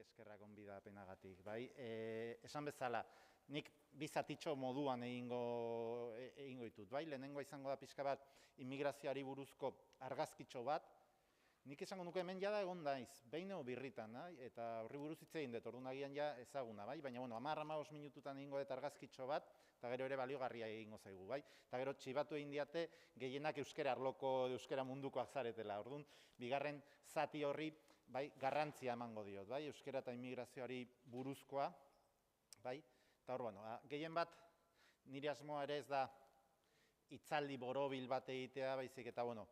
eskerrak gonbidapenagatik, bai. Esan bezala, nik bizatitxo moduan egingo ditut, bai. Lehenengoa izango da pixka bat immigrazioari buruzko argazkitxo bat. Nik esango nuke hemen jada egon daiz, behin edo birritan, eta horri buruz hitz egin dut, orduan agian ja ezaguna, bai. Baina, bueno, 10-15 minututan egingo dut argazkitxo bat, eta gero ere baliogarria egingo zaigu, bai. Eta gero txibatu egin diate gehienak euskara arloko, euskara mundukoak zaretela. Orduan, bigarren zati horri, bai, garrantzia emango diot, bai, euskara eta immigrazioari buruzkoa, bai. Eta hor, bueno, gehien bat, nire asmoa ere ez da hitzaldi borobil bat egitea, baizik eta, bueno,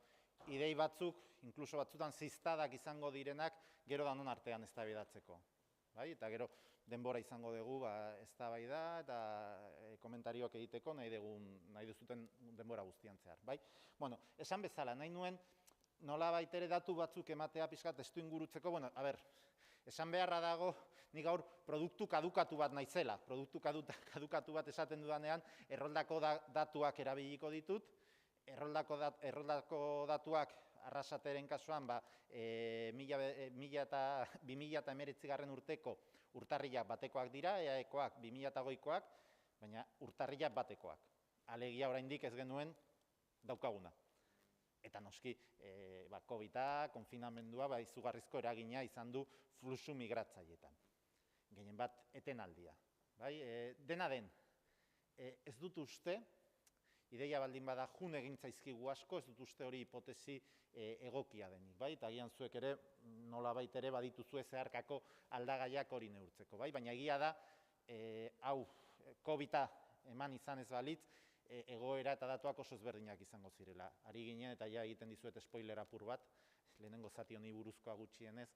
idei batzuk, inkluso batzutan ziztadak izango direnak, gero danon artean eztabaidatzeko. Bai? Eta gero denbora izango dugu eztabaida eta komentarioak egiteko nahi duzuten denbora guztian zehar. Bai? Bueno, esan bezala, nahi nuen nolabait ere datu batzuk ematea pixkat testu ingurutzeko, bueno, a ber, esan beharra dago, nik gaur produktu kadukatu bat naizela, produktu kadukatu bat esaten dudanean, erroldako datuak erabiliko ditut, erroldako datuak Arrasateren kasuan 2019 urteko urtarrilak batekoak dira, EAEkoak 2008koak, baina urtarrilak batekoak. Alegia oraindik ez genuen daukaguna. Eta noski, COVID-a, konfinamendua, izugarrizko eragina izan du fluxu migratzaietan. Gehien bat, etenaldia. Dena den, ez dut uste, ideia baldin bada jun egin zaizkigu asko, ez dut uste hori hipotesi egokia denik, bai? Eta agian zuek ere, nolabait ere badituzue zeharkako aldagaiak hori neurtzeko, bai? Baina egia da, hau, COVID-a eman izan ez balitz, egoera eta datuak oso ezberdinak izango zirela. Ari ginen, eta ja egiten dizuet spoiler apur bat, lehenengo zati honi buruzkoa gutxienez,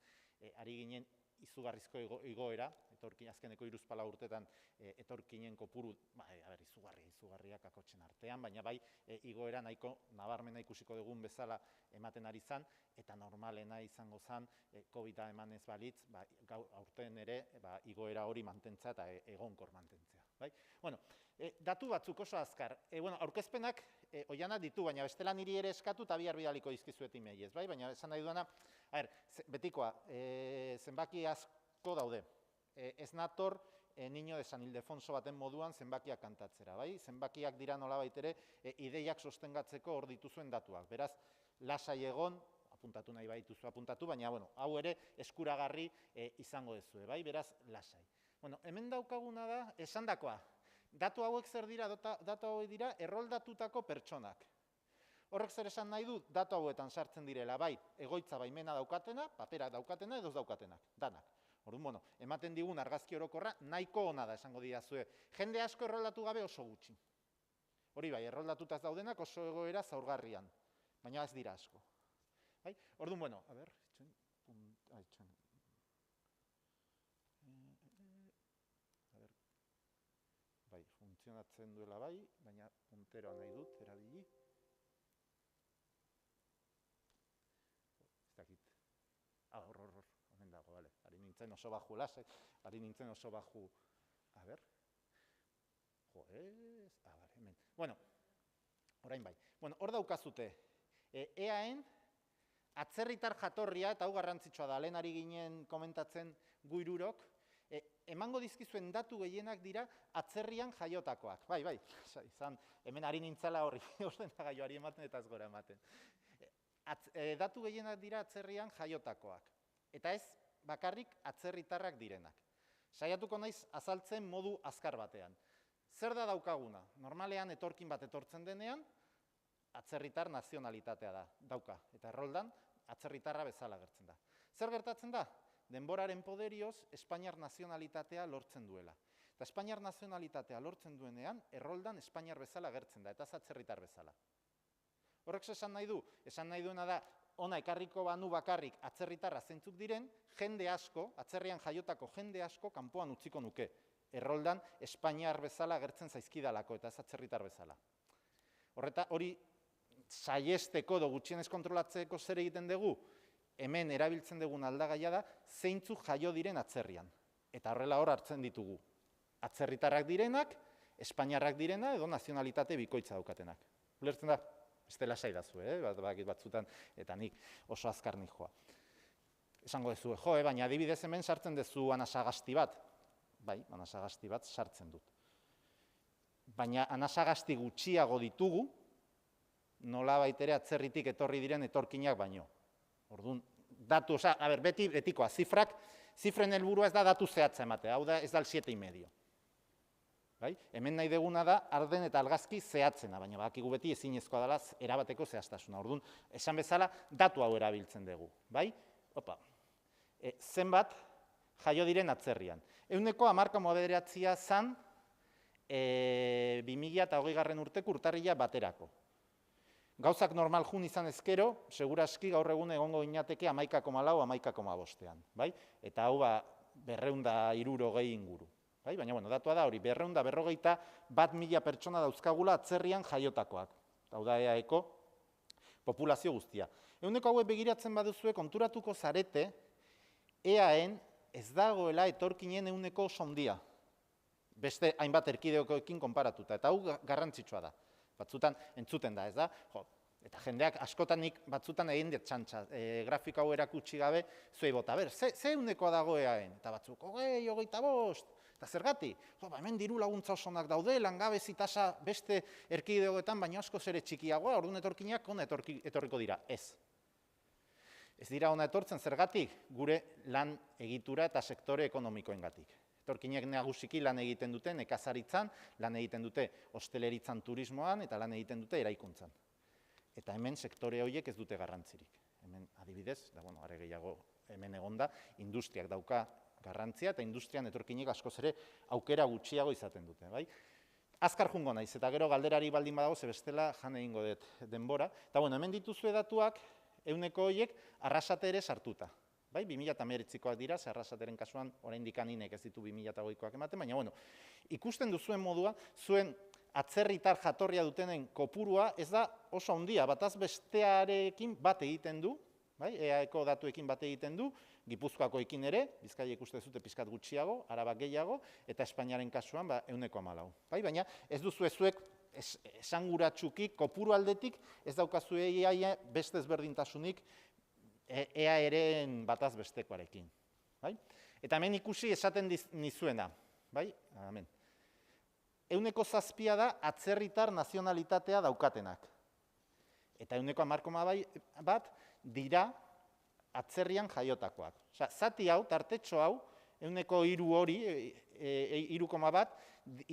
ari ginen izugarrizko igoera, azkeneko 3-4 urtetan etorkinen kopuru, izugarriak akotxen artean, baina bai, igoera nahiko nabarmena ikusiko dugun bezala ematen ari zan, eta normalena izango zan, COVID-a eman ez balitz, aurten ere, igoera hori mantentzea eta egonkor mantentzea. Bueno, datu batzuk oso azkar, aurkezpenak oianak ditu, baina bestela niri ere eskatu eta bihar bidaliko dizkizuet imeiez, baina esan nahi duena, betikoa, zenbaki asko daude. Ez nator Niño de San Ildefonso baten moduan zenbakiak kantatzera, zenbakiak dira nolabait ere ideiak sostengatzeko hor dituzuen datuak. Beraz, lasai egon, apuntatu nahi baituzu apuntatu, baina hau ere eskuragarri izango dezue, beraz, lasai. Hemen daukaguna da, esandakoa, datu hauek zer dira, datu hauek dira erroldatutako pertsonak. Horrek zer esan nahi du, datu hauetan sartzen direla, bai, egoitza baimena daukatena, papera daukatena, edo ez daukatenak, danak. Orduan, ematen digun argazki orokorra nahiko ona da esango didazue. Jende asko erroldatu gabe oso gutxi. Hori bai, erroldatutaz daudenak oso egoera zaurgarrian, baina ez dira asko. Orduan, a ber, bai, funtzionatzen duela bai, baina punteroa nahi dut, erabili. Ez dakit. Hor, hemen dago, bale. Ari nintzen oso baju lasek, ari nintzen oso baju, a ber. Bale, hemen. Bueno, orain bai. Hor daukazute, EAen atzerritar jatorria, eta hau garrantzitsua da, lehen ari ginen komentatzen guirurok, emango dizkizuen datu gehienak dira atzerrian jaiotakoak. Bai, izan, hemen ari nintzala horri, ordenagailuari ematen eta ez gora ematen. Datu gehienak dira atzerrian jaiotakoak. Eta ez bakarrik atzerritarrak direnak. Saiatuko naiz azaltzen modu azkar batean. Zer da daukaguna? Normalean etorkin bat etortzen denean, atzerritar nazionalitatea da, dauka. Eta erroldan, atzerritarra bezala gertzen da. Zer gertatzen da? Denboraren poderioz, Espainiar nazionalitatea lortzen duela. Eta Espainiar nazionalitatea lortzen duenean, erroldan Espainiar bezala gertzen da, eta ez atzerritar bezala. Horrek esan nahi du? Esan nahi duena da, ona ekarriko banu bakarrik atzerritarra zeintzuk diren, jende asko, atzerrian jaiotako jende asko, kanpoan utziko nuke. Erroldan Espainiar bezala gertzen zaizkidalako, eta ez atzerritar bezala. Hori saiesteko edo gutxienez kontrolatzeko zer egiten dugu? Hemen erabiltzen dugun aldagaia da, zeintzuk jaio diren atzerrian. Eta horrela hor hartzen ditugu. Atzerritarrak direnak, Espainiarrak direna edo nazionalitate bikoitza daukatenak. Ulertzen da? Beste lasai dazu, batzutan, eta nik oso azkar nijoa. Esango duzu, baina adibidez hemen sartzen duzu anasagasti bat. Bai, anasagasti bat sartzen dut. Baina anasagasti gutxiago ditugu, nolabait ere atzerritik etorri diren etorkinak baino. Orduan, datu, betikoa, zifren helburua ez da datu zehatza ematea, hau da ez da 7,5. Bai? Hemen nahi deguna da arden eta argazki zehatzena, baina badakigu beti ezinezkoa dela erabateko zehaztasuna. Orduan, esan bezala, datu hau erabiltzen dugu. Bai? Zenbat jaio diren atzerrian. 10,9 zan 2020 urteko urtarrila baterako. Gauzak normal jun izan ezkero, seguraski gaur egun egongo ginateke 11,4, 11,5. Bai? Eta hau 260 inguru. Baina, datua da hori, 241.000 pertsona dauzkagula atzerrian jaiotakoak. Hau da EAeko populazio guztia. Ehuneko hauek begiratzen baduzue konturatuko zarete, EAen ez dagoela etorkinen ehuneko oso handia. Beste hainbat erkidegoekin konparatuta, eta hau garrantzitsua da. Batzutan entzuten da, ez da? Eta jendeak askotanik batzutan egin dut txantxa, grafiko hau erakutsi gabe, zuei bota, ze ehunekoa dago EAen? Eta batzuk, 25, eta zergatik? Hemen diru laguntza osonak daude, langabezi tasa beste erkidegoetan, baina askoz ere txikiagoa, orduan etorkinak hona etorriko dira, ez. Ez dira hona etortzen zergatik, gure lan egitura eta sektore ekonomikoengatik. Etorkinek nagusiki lan egiten dute nekazaritzan, lan egiten dute hosteleritzan, turismoan, eta lan egiten dute eraikuntzan. Eta hemen sektore horiek ez dute garrantzirik. Hemen adibidez, are gehiago hemen egonda, industriak dauka garrantzia, eta industrian etorkinek askoz ere aukera gutxiago izaten dute. Azkar jungo naiz, eta gero galderari baldin badago, ze bestela jan egingo dut denbora. Eta hemen dituzue datuak, ehuneko horiek arrasate ere sartuta. 2019koak dira, ze arrasateren kasuan oraindik aninek ez ditu 2008koak ematen, baina ikusten duzuen modua, zuen atzerritar jatorria dutenen kopurua ez da oso handia, bataz bestearekin bat egiten du, EAeko datuekin bat egiten du, Gipuzkoakoekin ere, Bizkaia ikusten zute pizkat gutxiago, Araba gehiago, eta Espainiaren kasuan 114. Baina ez duzu zuek esanguratsuki, kopuru aldetik, ez daukazu EA beste ezberdintasunik EA eren bataz bestekoarekin. Eta hemen ikusi esaten nizuena. Hemen. 7% da atzerritar nazionalitatea daukatenak. Eta 10,1 dira atzerrian jaiotakoak. Zati hau, tartetxo hau, 3 hori, 3,1,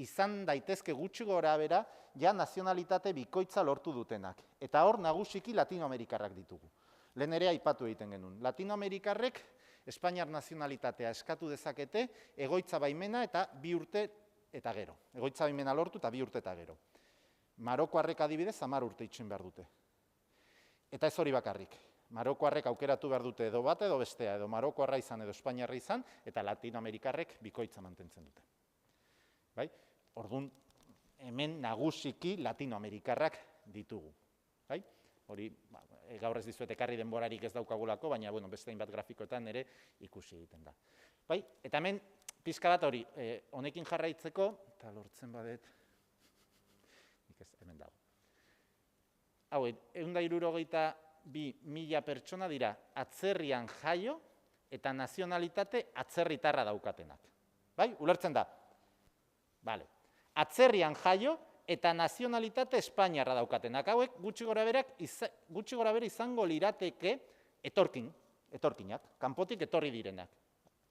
izan daitezke gutxi gora bera, ja nazionalitate bikoitza lortu dutenak. Eta hor nagusiki latinoamerikarrak ditugu. Lehen ere aipatu egiten genuen. Latinoamerikarrek Espainiar nazionalitatea eskatu dezakete, egoitza baimena eta 2 urte eta gero. Egoitza baimena lortu eta 2 urte eta gero. Marokoarrek adibidez 10 urte itxin behar dute. Eta ez hori bakarrik. Marokoarrek aukeratu behar dute edo bat edo bestea, edo Marokoarra izan edo Espainiarra izan, eta Latinoamerikarrek bikoitza mantentzen dute. Orduan, hemen nagusiki Latinoamerikarrak ditugu. Hori, gaur ez dizuet ekarri denborarik ez daukagulako, baina beste hainbat grafikoetan ere ikusi egiten da. Eta hemen, pizka bat hori, honekin jarraitzeko, eta lortzen badet, nik ez, hemen dago. Hau, 162.000 pertsona dira atzerrian jaio eta nazionalitate atzerritarra daukatenak. Ulertzen da? Atzerrian jaio eta nazionalitate espainiarra daukatenak. Hauek gutxi gora bera izango lirateke etorkinak, kanpotik etorri direnak.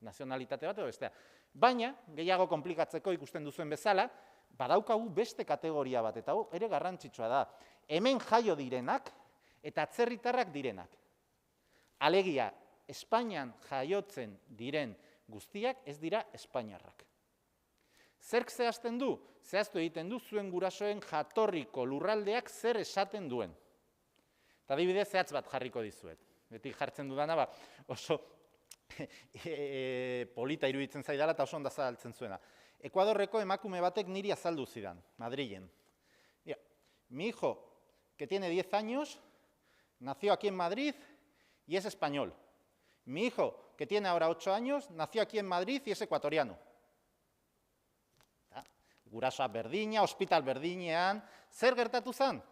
Nazionalitate bat edo bestea. Baina, gehiago konplikatzeko ikusten duzuen bezala, badaukagu beste kategoria bat, eta hau ere garrantzitsua da. Hemen jaio direnak eta atzerritarrak direnak. Alegia, Espainian jaiotzen diren guztiak ez dira espainiarrak. Zerk zehazten du? Zehaztu egiten du zuen gurasoen jatorriko lurraldeak zer esaten duen. Eta adibidez zehatz bat jarriko dizuet. Beti jartzen dudana, oso polita iruditzen zaidala eta oso ondaz azaltzen zuena. Ekuadorreko emakume batek niri azaldu zidan, Madrilen. Mi hijo, que tiene 10 años, nació aquí en Madrid y es español. Mi hijo, que tiene ahora 8 años, nació aquí en Madrid y es ecuatoriano. Gurasoa berdina, ospital berdinean, zer gertatu zen?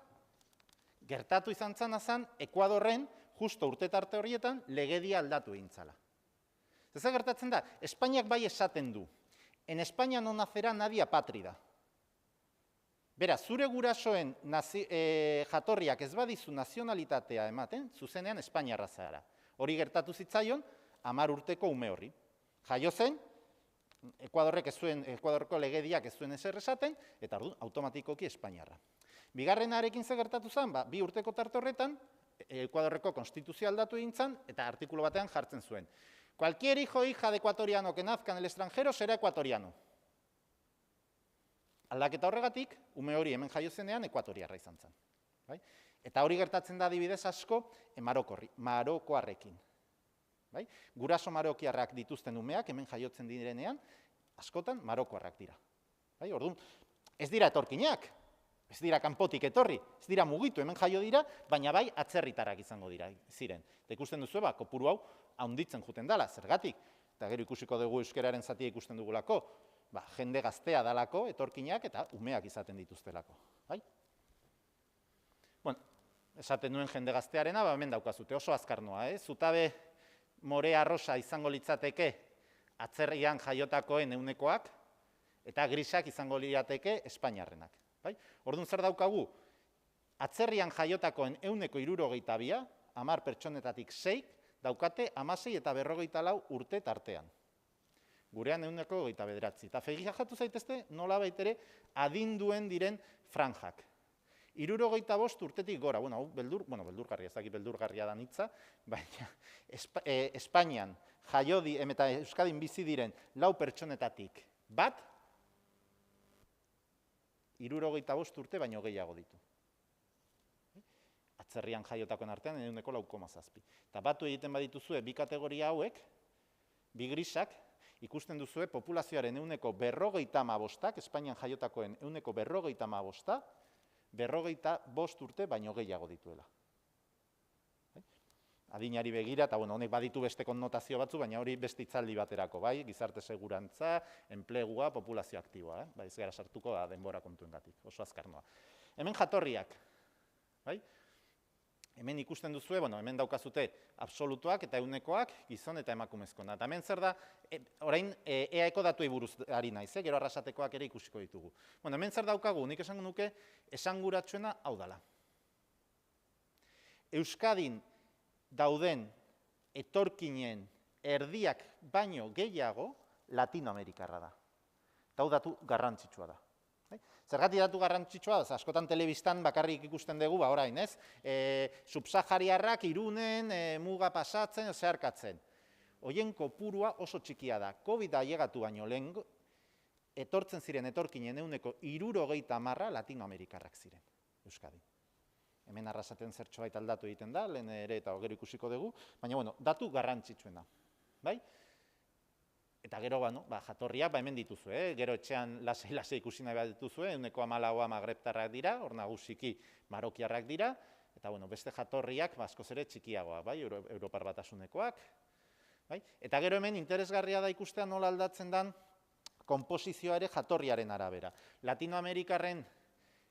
Gertatu izan zen Ekuadorren justo urte tarte horietan, legedia aldatu egin zala. Zer gertatzen da, Espainiak bai esaten du, en España no nacerá nadie apátrida. Beraz, zure gurasoen jatorriak ez badizu nazionalitatea ematen, zuzenean Espainiarra zara. Hori gertatu zitzaion, 10 urteko ume horri. Jaio zen, Ekuadorreko legediak ez zuen ezer esaten, eta orduan, automatikoki Espainiarra. Bigarrenarekin zer gertatu zen, 2 urteko tarte horretan, Ekuadorreko konstituzioa aldatu egin zen, eta artikulu batean jartzen zuen. Cualquier hijo o hija de ecuatoriano que nazca en el extranjero será ecuatoriano. Aldaketa horregatik, ume hori hemen jaio zenean ekuatoriarra izan zen. Eta hori gertatzen da adibidez asko marokoarrekin. Guraso marokiarrak dituzten umeak hemen jaiotzen direnean, askotan marokoarrak dira. Orduan, ez dira etorkinak, ez dira kanpotik etorri, ez dira mugitu, hemen jaio dira, baina bai atzerritarrak izango dira ziren. Eta ikusten duzu, kopuru hau handitzen juten dela, zergatik, eta gero ikusiko dugu euskararen zatia ikusten dugulako, jende gaztea dalako, etorkinak eta umeak izaten dituztelako. Bueno, esaten nuen jende gaztearena, hemen daukazute, oso azkar noa, zutabe morea rosa izango litzateke atzerrian jaiotakoen eunekoak, eta grisak izango lirateke Espainiarrenak. Orduan zer daukagu, atzerrian jaiotakoen 162, 10 pertsonetatik 6, daukate 16 eta 54 urte tartean. Gurean 129. Eta fijatu zaitezte nola baitere adinduen diren franjak. 65 urtetik gora, beldurgarria, ez dakit beldurgarria da hitza, baina Espainian jaio eta Euskadin bizi diren 4 pertsonetatik bat, 65 urte baino gehiago ditu. Atzerrian jaiotakoen artean 4,7. Eta batu egiten badituzue bi kategoria hauek, bi grisak, ikusten duzue populazioaren 45%, Espainian jaiotakoen 45%, 55 urte baino gehiago dituela. Adinari begira, eta honek baditu beste konnotazio batzu, baina hori beste hitzaldi baterako, gizarte segurantza, enplegua, populazio aktiboa, ez gara sartuko denbora kontuengatik, oso azkar noa. Hemen jatorriak, hemen ikusten duzue, hemen daukazute absolutuak eta eunekoak, gizon eta emakumezkoa. Eta hemen zer da, orain EAeko datuei buruz ari naiz, gero arrasatekoak ere ikusiko ditugu. Hemen zer daukagu, nik esango nuke, esanguratsuena hau dala. Euskadin dauden etorkinen erdiak baino gehiago Latinoamerikarra da. Eta hau datu garrantzitsua da. Zergatik datu garrantzitsua, askotan telebistan bakarrik ikusten dugu, orain, ez? Subsahariarrak Irunen muga pasatzen, zeharkatzen. Hoien kopurua oso txikia da. COVID-a llegatu baino lehen, etortzen ziren etorkinen 60% Latinoamerikarrak ziren, Euskadin. Hemen arrasaten zertxo baita aldatu egiten da, lehen ere eta gero ikusiko dugu, baina, datu garrantzitsuena. Eta gero, jatorriak hemen dituzue, gero etxean lasai ikusi nahi bat dituzue, 14% magreptarrak dira, hor nagusiki marokiarrak dira, eta beste jatorriak askoz ere txikiagoa, Europar Batasunekoak. Eta gero hemen interesgarria da ikustea nola aldatzen den konposizioa ere jatorriaren arabera. Latinoamerikarren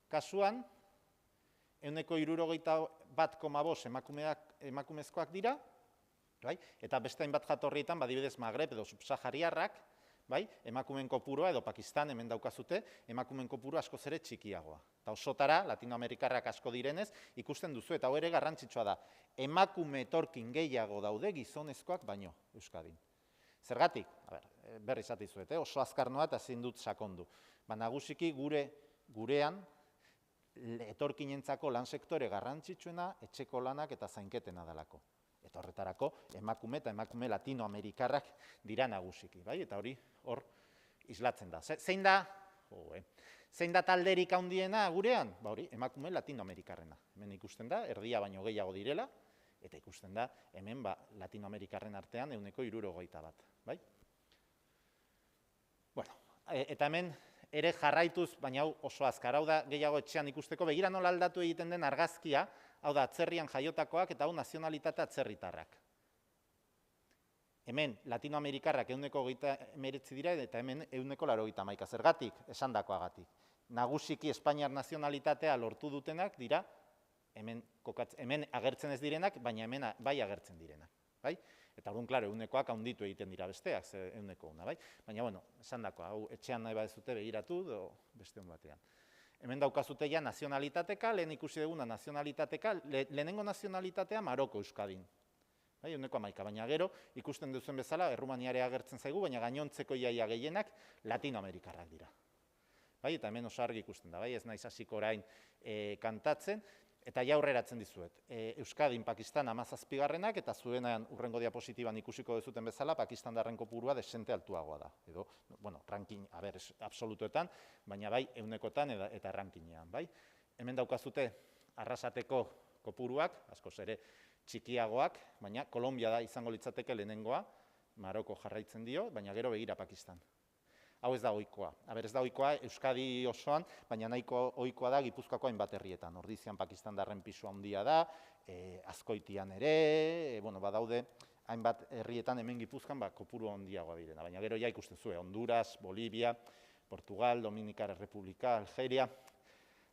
kasuan, 61,5 emakumezkoak dira, eta beste hainbat jatorrietan, badibidez Magreb edo subsahariarrak, emakumeen kopurua edo Pakistan hemen daukazute, emakumeen kopurua askoz ere txikiagoa. Eta osotara, latinoamerikarrak asko direnez, ikusten duzu, eta hori garrantzitsua da, emakume etorkin gehiago daude gizonezkoak baino, Euskadin. Zergatik, berri zatizuet, oso azkar noa eta ezin dut sakondu. Nagusiki gurean, etorkinentzako lan sektore garrantzitsuena, etxeko lanak eta zainketena dalako. Eta horretarako, emakume eta emakume latinoamerikarrak dira nagusiki, eta hori hor islatzen da. Zein da talderik handiena gurean? Hori, emakume latinoamerikarrena. Hemen ikusten da, erdia baino gehiago direla, eta ikusten da, hemen latinoamerikarren artean 61%. Eta hemen ere jarraituz, baina hau oso azkar, hau da gehiago etxean ikusteko, begira nola aldatu egiten den argazkia, hau da atzerrian jaiotakoak eta hau nazionalitate atzerritarrak. Hemen latinoamerikarrak 129 dira eta hemen 191. Zergatik, esandakoagatik. Nagusiki Espainiar nazionalitatea lortu dutenak dira hemen agertzen ez direnak, baina hemen bai agertzen direnak, bai? Eta orduan, klaro, ehunekoak handitu egiten dira besteak, ze ehuneko una, bai? Baina, bueno, esan dako, hau etxean nahi badezute begiratu, edo beste hon batean. Hemen daukazute ja nazionalitateka, lehen ikusi duguna nazionalitateka, lehenengo nazionalitatea Maroko Euskadin. Bai, ehuneko 11, baina gero, ikusten duzuen bezala, Errumaniare agertzen zaigu, baina gainontzeko iaia gehienak Latinoamerikarrak dira. Bai, eta hemen oso argi ikusten da, bai, ez naiz hasiko orain kantatzen, eta ja aurreratzen dizuet. Euskadin, Pakistan 17garrenak, eta zuenean urrengo diapositiban ikusiko dezuten bezala, Pakistandarren kopurua desente altuagoa da. Edo, bueno, ranking, absolutuetan, baina bai, ehunekotan eta rankingean, bai. Hemen daukazute arrasateko kopuruak, askoz ere txikiagoak, baina Kolombia da izango litzateke lehenengoa, Maroko jarraitzen dio, baina gero begira Pakistan. Hau ez da ohikoa. Ez da ohikoa Euskadi osoan, baina nahiko ohikoa da Gipuzkoako hainbat herrietan. Ordizian Pakistandarren pisu handia da, Azkoitian ere, badaude hainbat herrietan hemen Gipuzkoan kopuru handiagoa direna. Baina gero ja ikusten zuen, Honduras, Bolivia, Portugal, Dominikar Errepublika, Algeria.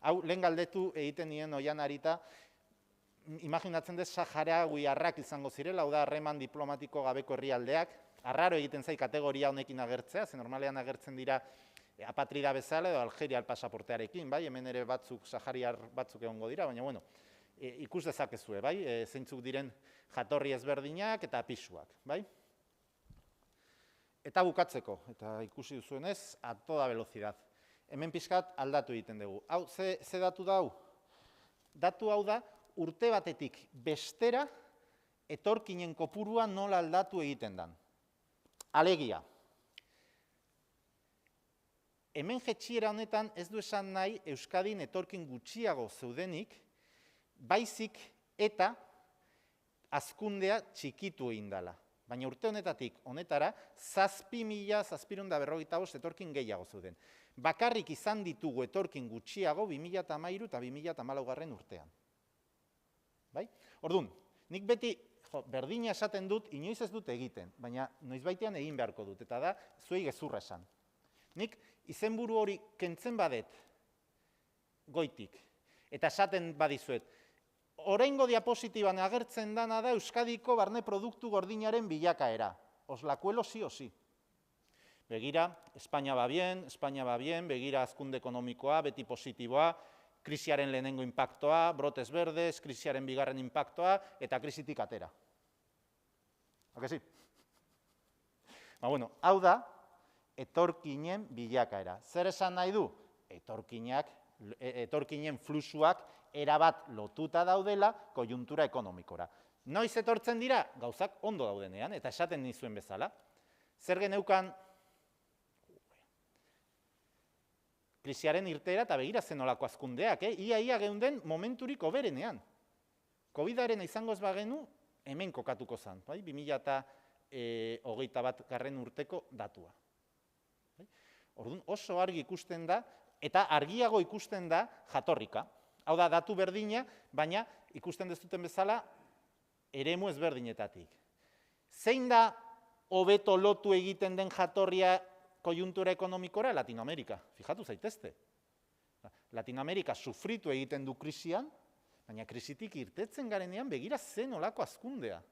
Hau, lehen galdetu egiten nien oian arita, imaginatzen dut saharawiarrak izango zirela, hau da harreman diplomatiko gabeko herrialdeak, arraro egiten zai kategoria honekin agertzea, ze normalean agertzen dira apatrida bezala edo Algerial pasaportearekin, bai, hemen ere batzuk, sahariar batzuk egongo dira, baina bueno, ikus dezakezue, bai, zeintzuk diren jatorri ezberdinak eta pisuak, bai. Eta bukatzeko, eta ikusi duzuenez, a toda velocidad. Hemen pixkat aldatu egiten dugu. Hau, ze datu da hau? Datu hau da, urte batetik bestera etorkinen kopurua nola aldatu egiten dan. Alegia, hemen jetxiera honetan ez du esan nahi Euskadin etorkin gutxiago zeudenik, baizik eta hazkundea txikitu egin dela. Baina urte honetatik honetara, 7.745 etorkin gehiago zeuden. Bakarrik izan ditugu etorkin gutxiago 2013 eta 2014 urtean. Bai? Orduan, nik beti berdina esaten dut, inoiz ez dut egiten, baina noizbaitean egin beharko dut, eta da, zuei gezurra esan. Nik izenburu hori kentzen badet goitik, eta esaten badizuet, oraingo diapositiban agertzen dana da Euskadiko barne produktu gordinaren bilakaera. Os la cuelo sí o sí. Begira, Espainia ba bien, begira hazkunde ekonomikoa, beti positiboa, krisiaren lehenengo inpaktoa, brotes verdes, krisiaren bigarren inpaktoa, eta krisitik atera. Hakezi? Bueno, hau da, etorkinen bilakaera. Zer esan nahi du? Etorkinen fluxuak erabat lotuta daudela konjuntura ekonomikora. Noiz etortzen dira? Gauzak ondo daudenean, eta esaten nizuen bezala. Zer geneukan krisiaren irteera eta begira zenolako hazkundeak, ia geunden momenturik hoberenean. COVID-aren izango ez bagenu, hemen kokatuko zen, 2021 urteko datua. Orduan oso argi ikusten da, eta argiago ikusten da jatorrika. Hau da, datu berdina, baina ikusten dezuten bezala, eremu ezberdinetatik. Zein da hobeto lotu egiten den jatorria konjuntura ekonomikora? Latinoamerika, fijatu zaitezte. Latinoamerika sufritu egiten du krisian, baina krisitik irtetzen garenean begira zen olako hazkundea.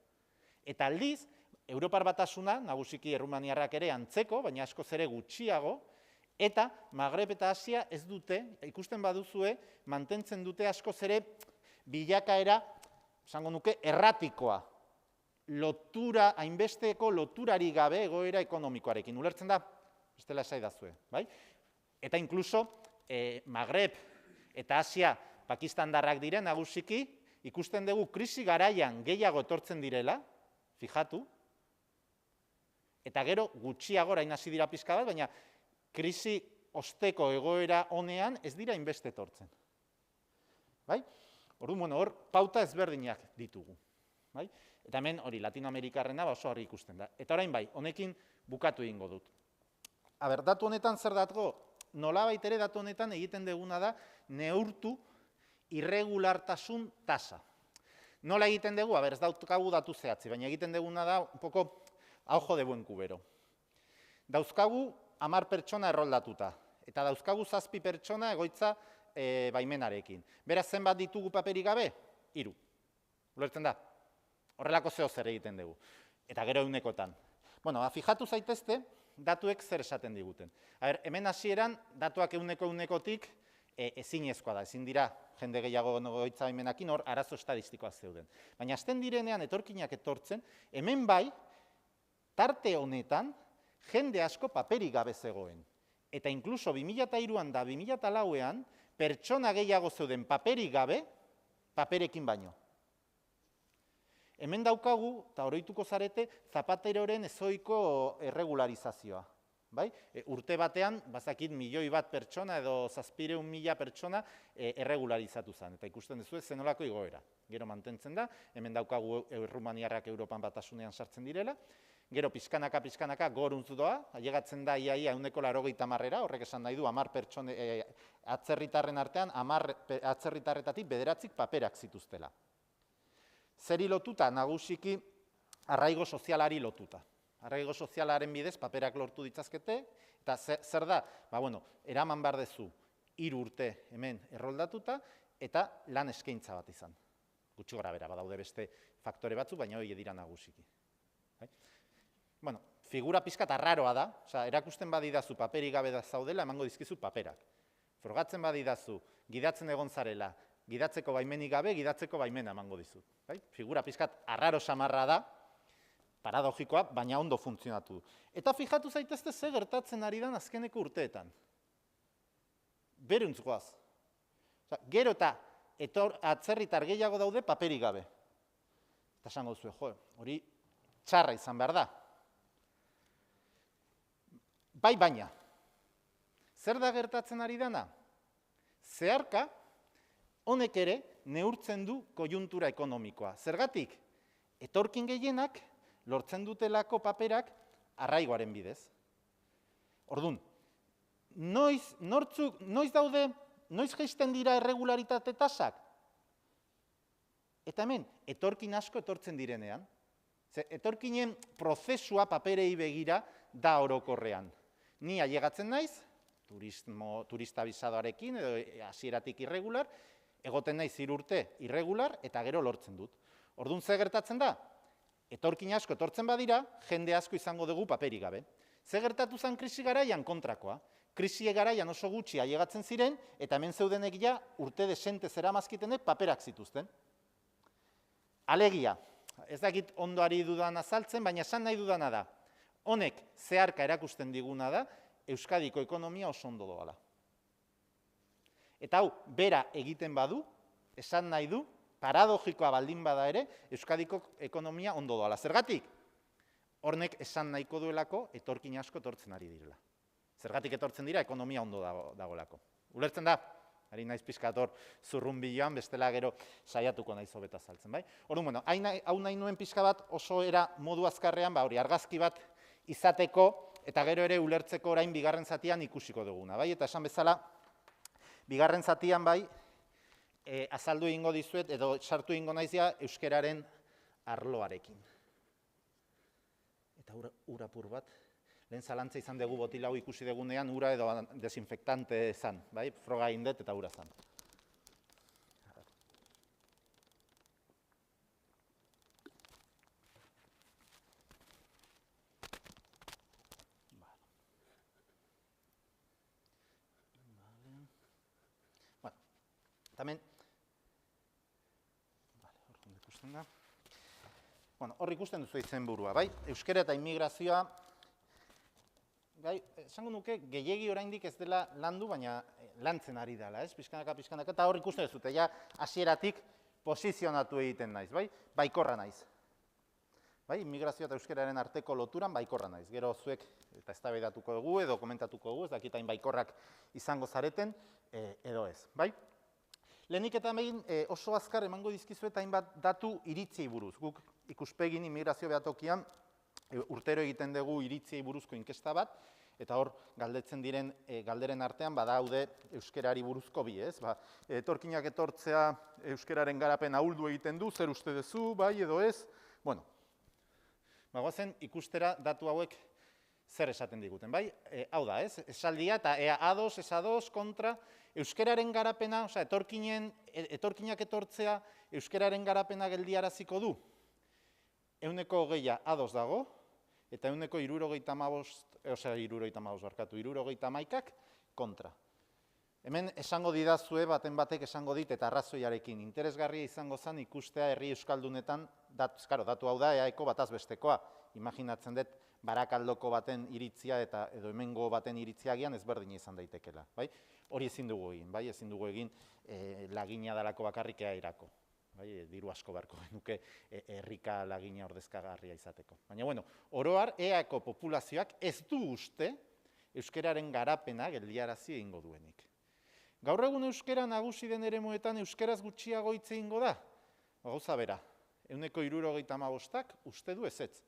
Eta aldiz, Europar Batasuna, nagusiki Errumaniarrak ere antzeko, baina askoz ere gutxiago, eta Magreb eta Asia ez dute, ikusten baduzue, mantentzen dute askoz ere bilakaera, esango nuke, erratikoa. Lotura, hainbesteko loturari gabe egoera ekonomikoarekin. Ulertzen da? Bestela esaidazue, bai? Eta inkluso, Magreb eta Asia pakistandarrak diren nagusiki, ikusten dugu krisi garaian gehiago etortzen direla, fijatu, eta gero gutxiago orain hasi dira pixka bat, baina krisi osteko egoera honean ez dira hainbeste etortzen. Bai? Orduan, hor, pauta ezberdinak ditugu. Bai? Eta hemen hori Latinoamerikarrena oso hori ikusten da. Eta orain bai, honekin bukatu egingo dut. Aber, datu honetan zer datgo? Nolabait ere datu honetan egiten duguna da neurtu irregulartasun tasa. Nola egiten dugu? Aber, ez daukagu datu zehatzi, baina egiten duguna da un poco a ojo de buen cubero. Dauzkagu 10 pertsona erroldatuta, eta dauzkagu 7 pertsona egoitza baimenarekin. Beraz, zenbat ditugu paperik gabe? 3. Ulertzen da? Horrelako zeo zer egiten dugu. Eta gero eunekotan. Bueno, fijatu zaitezte, datuek zer esaten diguten. Hemen hasieran, datuak eunekotik ezinezkoa da, ezin dira jende gehiago goitza baimenakin, hor arazo estadistikoak zeuden. Baina hasten direnean etorkinak etortzen, hemen bai, tarte honetan, jende asko paperik gabe zegoen. Eta inkluso 2003an da 2004an, pertsona gehiago zeuden paperik gabe, paperekin baino. Hemen daukagu, eta oroituko zarete, Zapateroren ezoiko erregularizazioa. Urte batean, bazakit 1.000.000 pertsona edo 700.000 pertsona erregularizatu zen. Eta ikusten duzu zenolako igoera. Gero mantentzen da, hemen daukagu Errumaniarrak Europan batasunean sartzen direla. Gero pizkanaka goruntz doa, ailegatzen da iaia 180-era, horrek esan nahi du 10 pertsone atzerritarren artean, 10 atzerritarretatik 9 paperak zituztela. Zeri lotuta, nagusiki arraigo sozialari lotuta. Arraigo sozialaren bidez paperak lortu ditzazkete, eta zer da? Eraman behar dezu 3 urte hemen erroldatuta, eta lan eskaintza bat izan. Gutxi gora bera, badaude beste faktore batzuk, baina hori dira nagusiki. Figura pizkat arraroa da, erakusten badidazu paperik gabe da zaudela, emango dizkizu paperak. Frogatzen badidazu, gidatzen egon zarela, gidatzeko baimenik gabe, gidatzeko baimena emango dizut. Figura pizkat arraro samarra da, paradogikoa, baina ondo funtzionatu. Eta fijatu zaitezte ze gertatzen ari dan azkeneko urteetan. Beruntz goaz. Gero eta atzerritar gehiago daude paperik gabe. Eta esango zuen, hori txarra izan behar da. Baina, zer da gertatzen ari dana? Zeharka, honek ere neurtzen du kojuntura ekonomikoa. Zergatik, etorkin gehienak lortzen dutelako paperak arraigoaren bidez. Orduan, noiz daude, noiz jaisten dira erregularitate tasak? Eta hemen, etorkin asko etortzen direnean. Etorkinen prozesua paperei begira da orokorrean. Ni ailegatzen naiz, turista bisadoarekin edo hasieratik irregular, egoten naiz 3 urte irregular eta gero lortzen dut. Orduan ze gertatzen da? Etorkin asko etortzen badira, jende asko izango dugu paperik gabe. Ze gertatu zen krisi garaian kontrakoa. Krisi garaian oso gutxi ailegatzen ziren, eta hemen zeudenek ja urte desente zeramazkitenek paperak zituzten. Alegia, ez dakit ondoari dudan azaltzen, baina esan nahi dudana da. Honek zeharka erakusten diguna da, Euskadiko ekonomia oso ondo doala. Eta hau, bera egiten badu, esan nahi du, paradogikoa baldin bada ere, Euskadiko ekonomia ondo doala. Zergatik? Hornek esan nahiko duelako, etorkin asko etortzen ari direla. Zergatik etortzen dira, ekonomia ondo dagoelako. Ulertzen da? Ari naiz pizkator zurrunbiloan, bestela gero saiatuko naiz hobeta saltzen, bai? Orduan, hau nahi nuen pizka bat oso era modu azkarrean, argazki bat izateko, eta gero ere ulertzeko orain bigarren zatian ikusiko duguna, bai? Eta esan bezala, bigarren zatian bai, azaldu egingo dizuet, edo sartu egingo naizia euskeraren arloarekin. Eta urapur bat, lehen zalantza izan dugu botila hau ikusi dugunean, ura edo desinfektante zan, bai? Froga indet eta ura zan. Tamen, hor ikusten duzu izenburua, bai? Euskara eta immigrazioa, esango nuke, gehiegi oraindik ez dela landu, baina lantzen ari dela, ez? Pizkanaka, eta hor ikusten duzute, ja, hasieratik posizionatu egiten naiz, bai? Baikorra naiz. Bai, immigrazioa eta euskararen arteko loturan baikorra naiz. Gero zuek, eta eztabaidatuko dugu, edo komentatuko dugu, ez dakitain baikorrak izango zareten, edo ez, bai? Lehenik eta behin oso azkar emango dizkizuet hainbat datu iritziei buruz. Guk ikuspegin immigrazio behatokian urtero egiten dugu iritziei buruzko inkesta bat, eta hor galdetzen diren galderen artean badaude euskerari buruzko bi, ez? Etorkinak etortzea euskeraren garapen ahuldu egiten du, zer uste duzu, bai edo ez? Bueno, bagoazen ikustera datu hauek zer esaten diguten, bai? Hau da, ez? Esaldia eta ea ados, ez ados, kontra, euskararen garapena, osea, etorkinak etortzea, euskararen garapena geldiaraziko du. 20% ados dago, eta 71% kontra. Hemen esango didazue, baten batek esango dit, eta arrazoiarekin interesgarria izango zen ikustea herri euskaldunetan, datu hau da, eaeko bataz bestekoa. Imaginatzen dut, Barakaldoko baten iritzia eta edo hemengo baten iritzia agian ezberdina izan daitekela. Bai? Hori ezin dugu egin, bai? Ezin dugu egin lagina dalako bakarrik eaerako. Bai? Diru asko beharko genuke herrika lagina ordezkagarria izateko. Baina, bueno, oroar, eaeko populazioak ez du uste euskararen garapena geldiarazi egingo duenik. Gaur egun euskara nagusi den eremuetan euskaraz gutxiago hitz egingo da? Gauza bera, 75%ak uste du ezetz.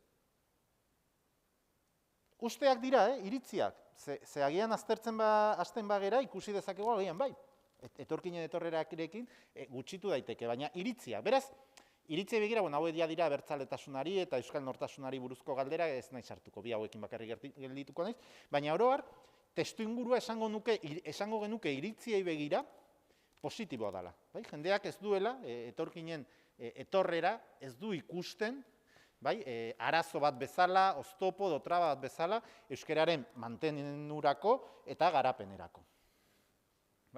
Usteak dira, iritziak. Ze agian hasten bagera ikusi dezakegu agian bai. Etorkinen etorrerarekin gutxitu daiteke, baina iritziak. Beraz, iritzia begira, hauek dira abertzaletasunari eta euskal nortasunari buruzko galdera, ez nahi sartuko, bi hauekin bakarrik geldituko naiz, baina oro har, testuingurua esango genuke iritziei begira positiboa dela. Jendeak ez duela, etorkinen etorrera ez du ikusten, arazo bat bezala, oztopo, dotraba bat bezala, euskararen mantenurako eta garapenerako.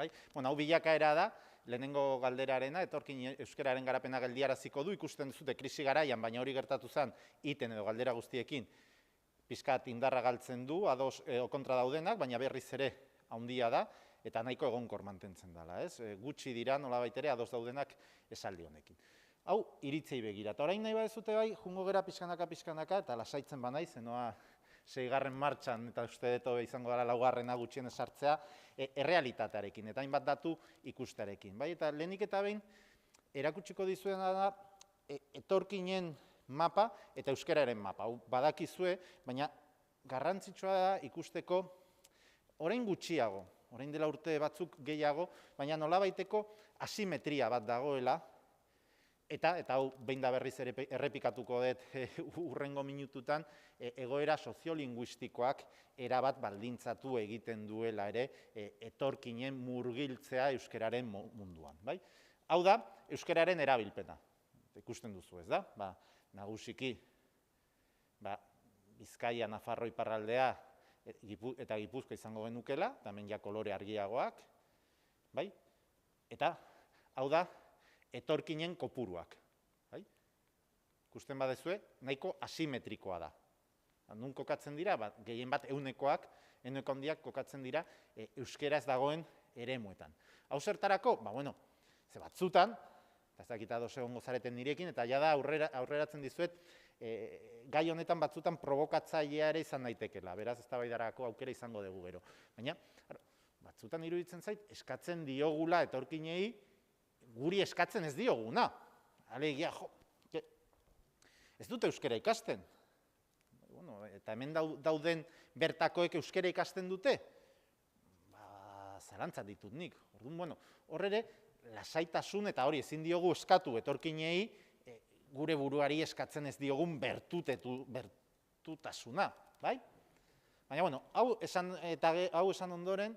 Hau bilakaera da, lehenengo galderarena, etorkin euskararen garapena geldiaraziko du, ikusten duzute krisi garaian, baina hori gertatu zen, iten edo galdera guztiekin, pizkat indarra galtzen du, ados kontra daudenak, baina berriz ere handia da, eta nahiko egonkor mantentzen dela. Gutxi dira, nolabait ere, ados daudenak esaldi honekin. Hau, iritzei begira. Eta orain nahi badezute bai, jungo gera pixkanaka, eta lasaitzen banaiz, zenoa 6. martxan, eta uste dut izango gara 4. gutxien esartzea, errealitatearekin, eta hainbat datu ikustearekin. Eta lehenik eta behin, erakutsiko dizuena da, etorkinen mapa eta euskararen mapa. Hau, badakizue, baina garrantzitsua da ikusteko orain gutxiago, orain dela urte batzuk gehiago, baina nolabaiteko asimetria bat dagoela, eta hau behin da berriz errepikatuko dut urrengo minututan, egoera soziolinguistikoak erabat baldintzatu egiten duela ere etorkinen murgiltzea euskararen munduan. Hau da, euskararen erabilpena. Ikusten duzu, ez da? Nagusiki, Bizkaia, Nafarro iparraldea eta Gipuzkoa izango genukela, eta hemen ja kolore argiagoak. Eta, hau da, etorkinen kopuruak. Ikusten badezue, nahiko asimetrikoa da. Nun kokatzen dira, gehien bat eunekoak, euneko handiak kokatzen dira euskara ez dagoen eremuetan. Hau zertarako, ze batzutan, eta ez dakita ados egongo zareten nirekin, eta jada aurreratzen dizuet, gai honetan batzutan provokatzailea ere izan daitekela, beraz eztabaidarako aukera izango dugu gero. Baina, batzutan iruditzen zait, eskatzen diogula etorkinei, guri eskatzen ez dioguna. Alegia, ez dute euskara ikasten. Eta hemen dauden bertakoek euskara ikasten dute? Zalantzat ditut nik. Hor ere, lasaitasun eta hori ezin diogu eskatu etorkinei gure buruari eskatzen ez diogun bertutasuna. Baina, hau esan ondoren,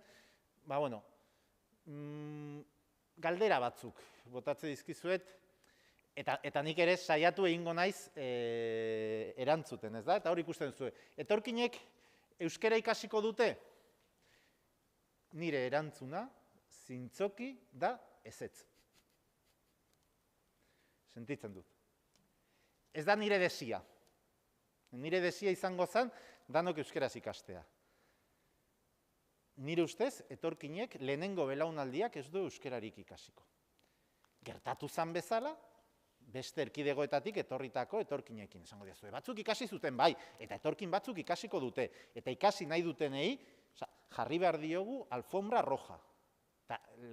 galdera batzuk botatze dizkizuet, eta nik ere saiatu egingo naiz erantzuten, ez da? Eta hori ikusten duzu. Etorkinek euskara ikasiko dute? Nire erantzuna, zintzoki da ezetz. Sentitzen dut. Ez da nire desia. Nire desia izango zen, danok euskaraz ikastea. Nire ustez, etorkinek lehenengo belaunaldiak ez du euskararik ikasiko. Gertatu zan bezala, beste erkidegoetatik etorritako etorkinekin. Esango diazue, batzuk ikasi zuten bai, eta etorkin batzuk ikasiko dute. Eta ikasi nahi dutenei, jarri behar diogu alfombra roja.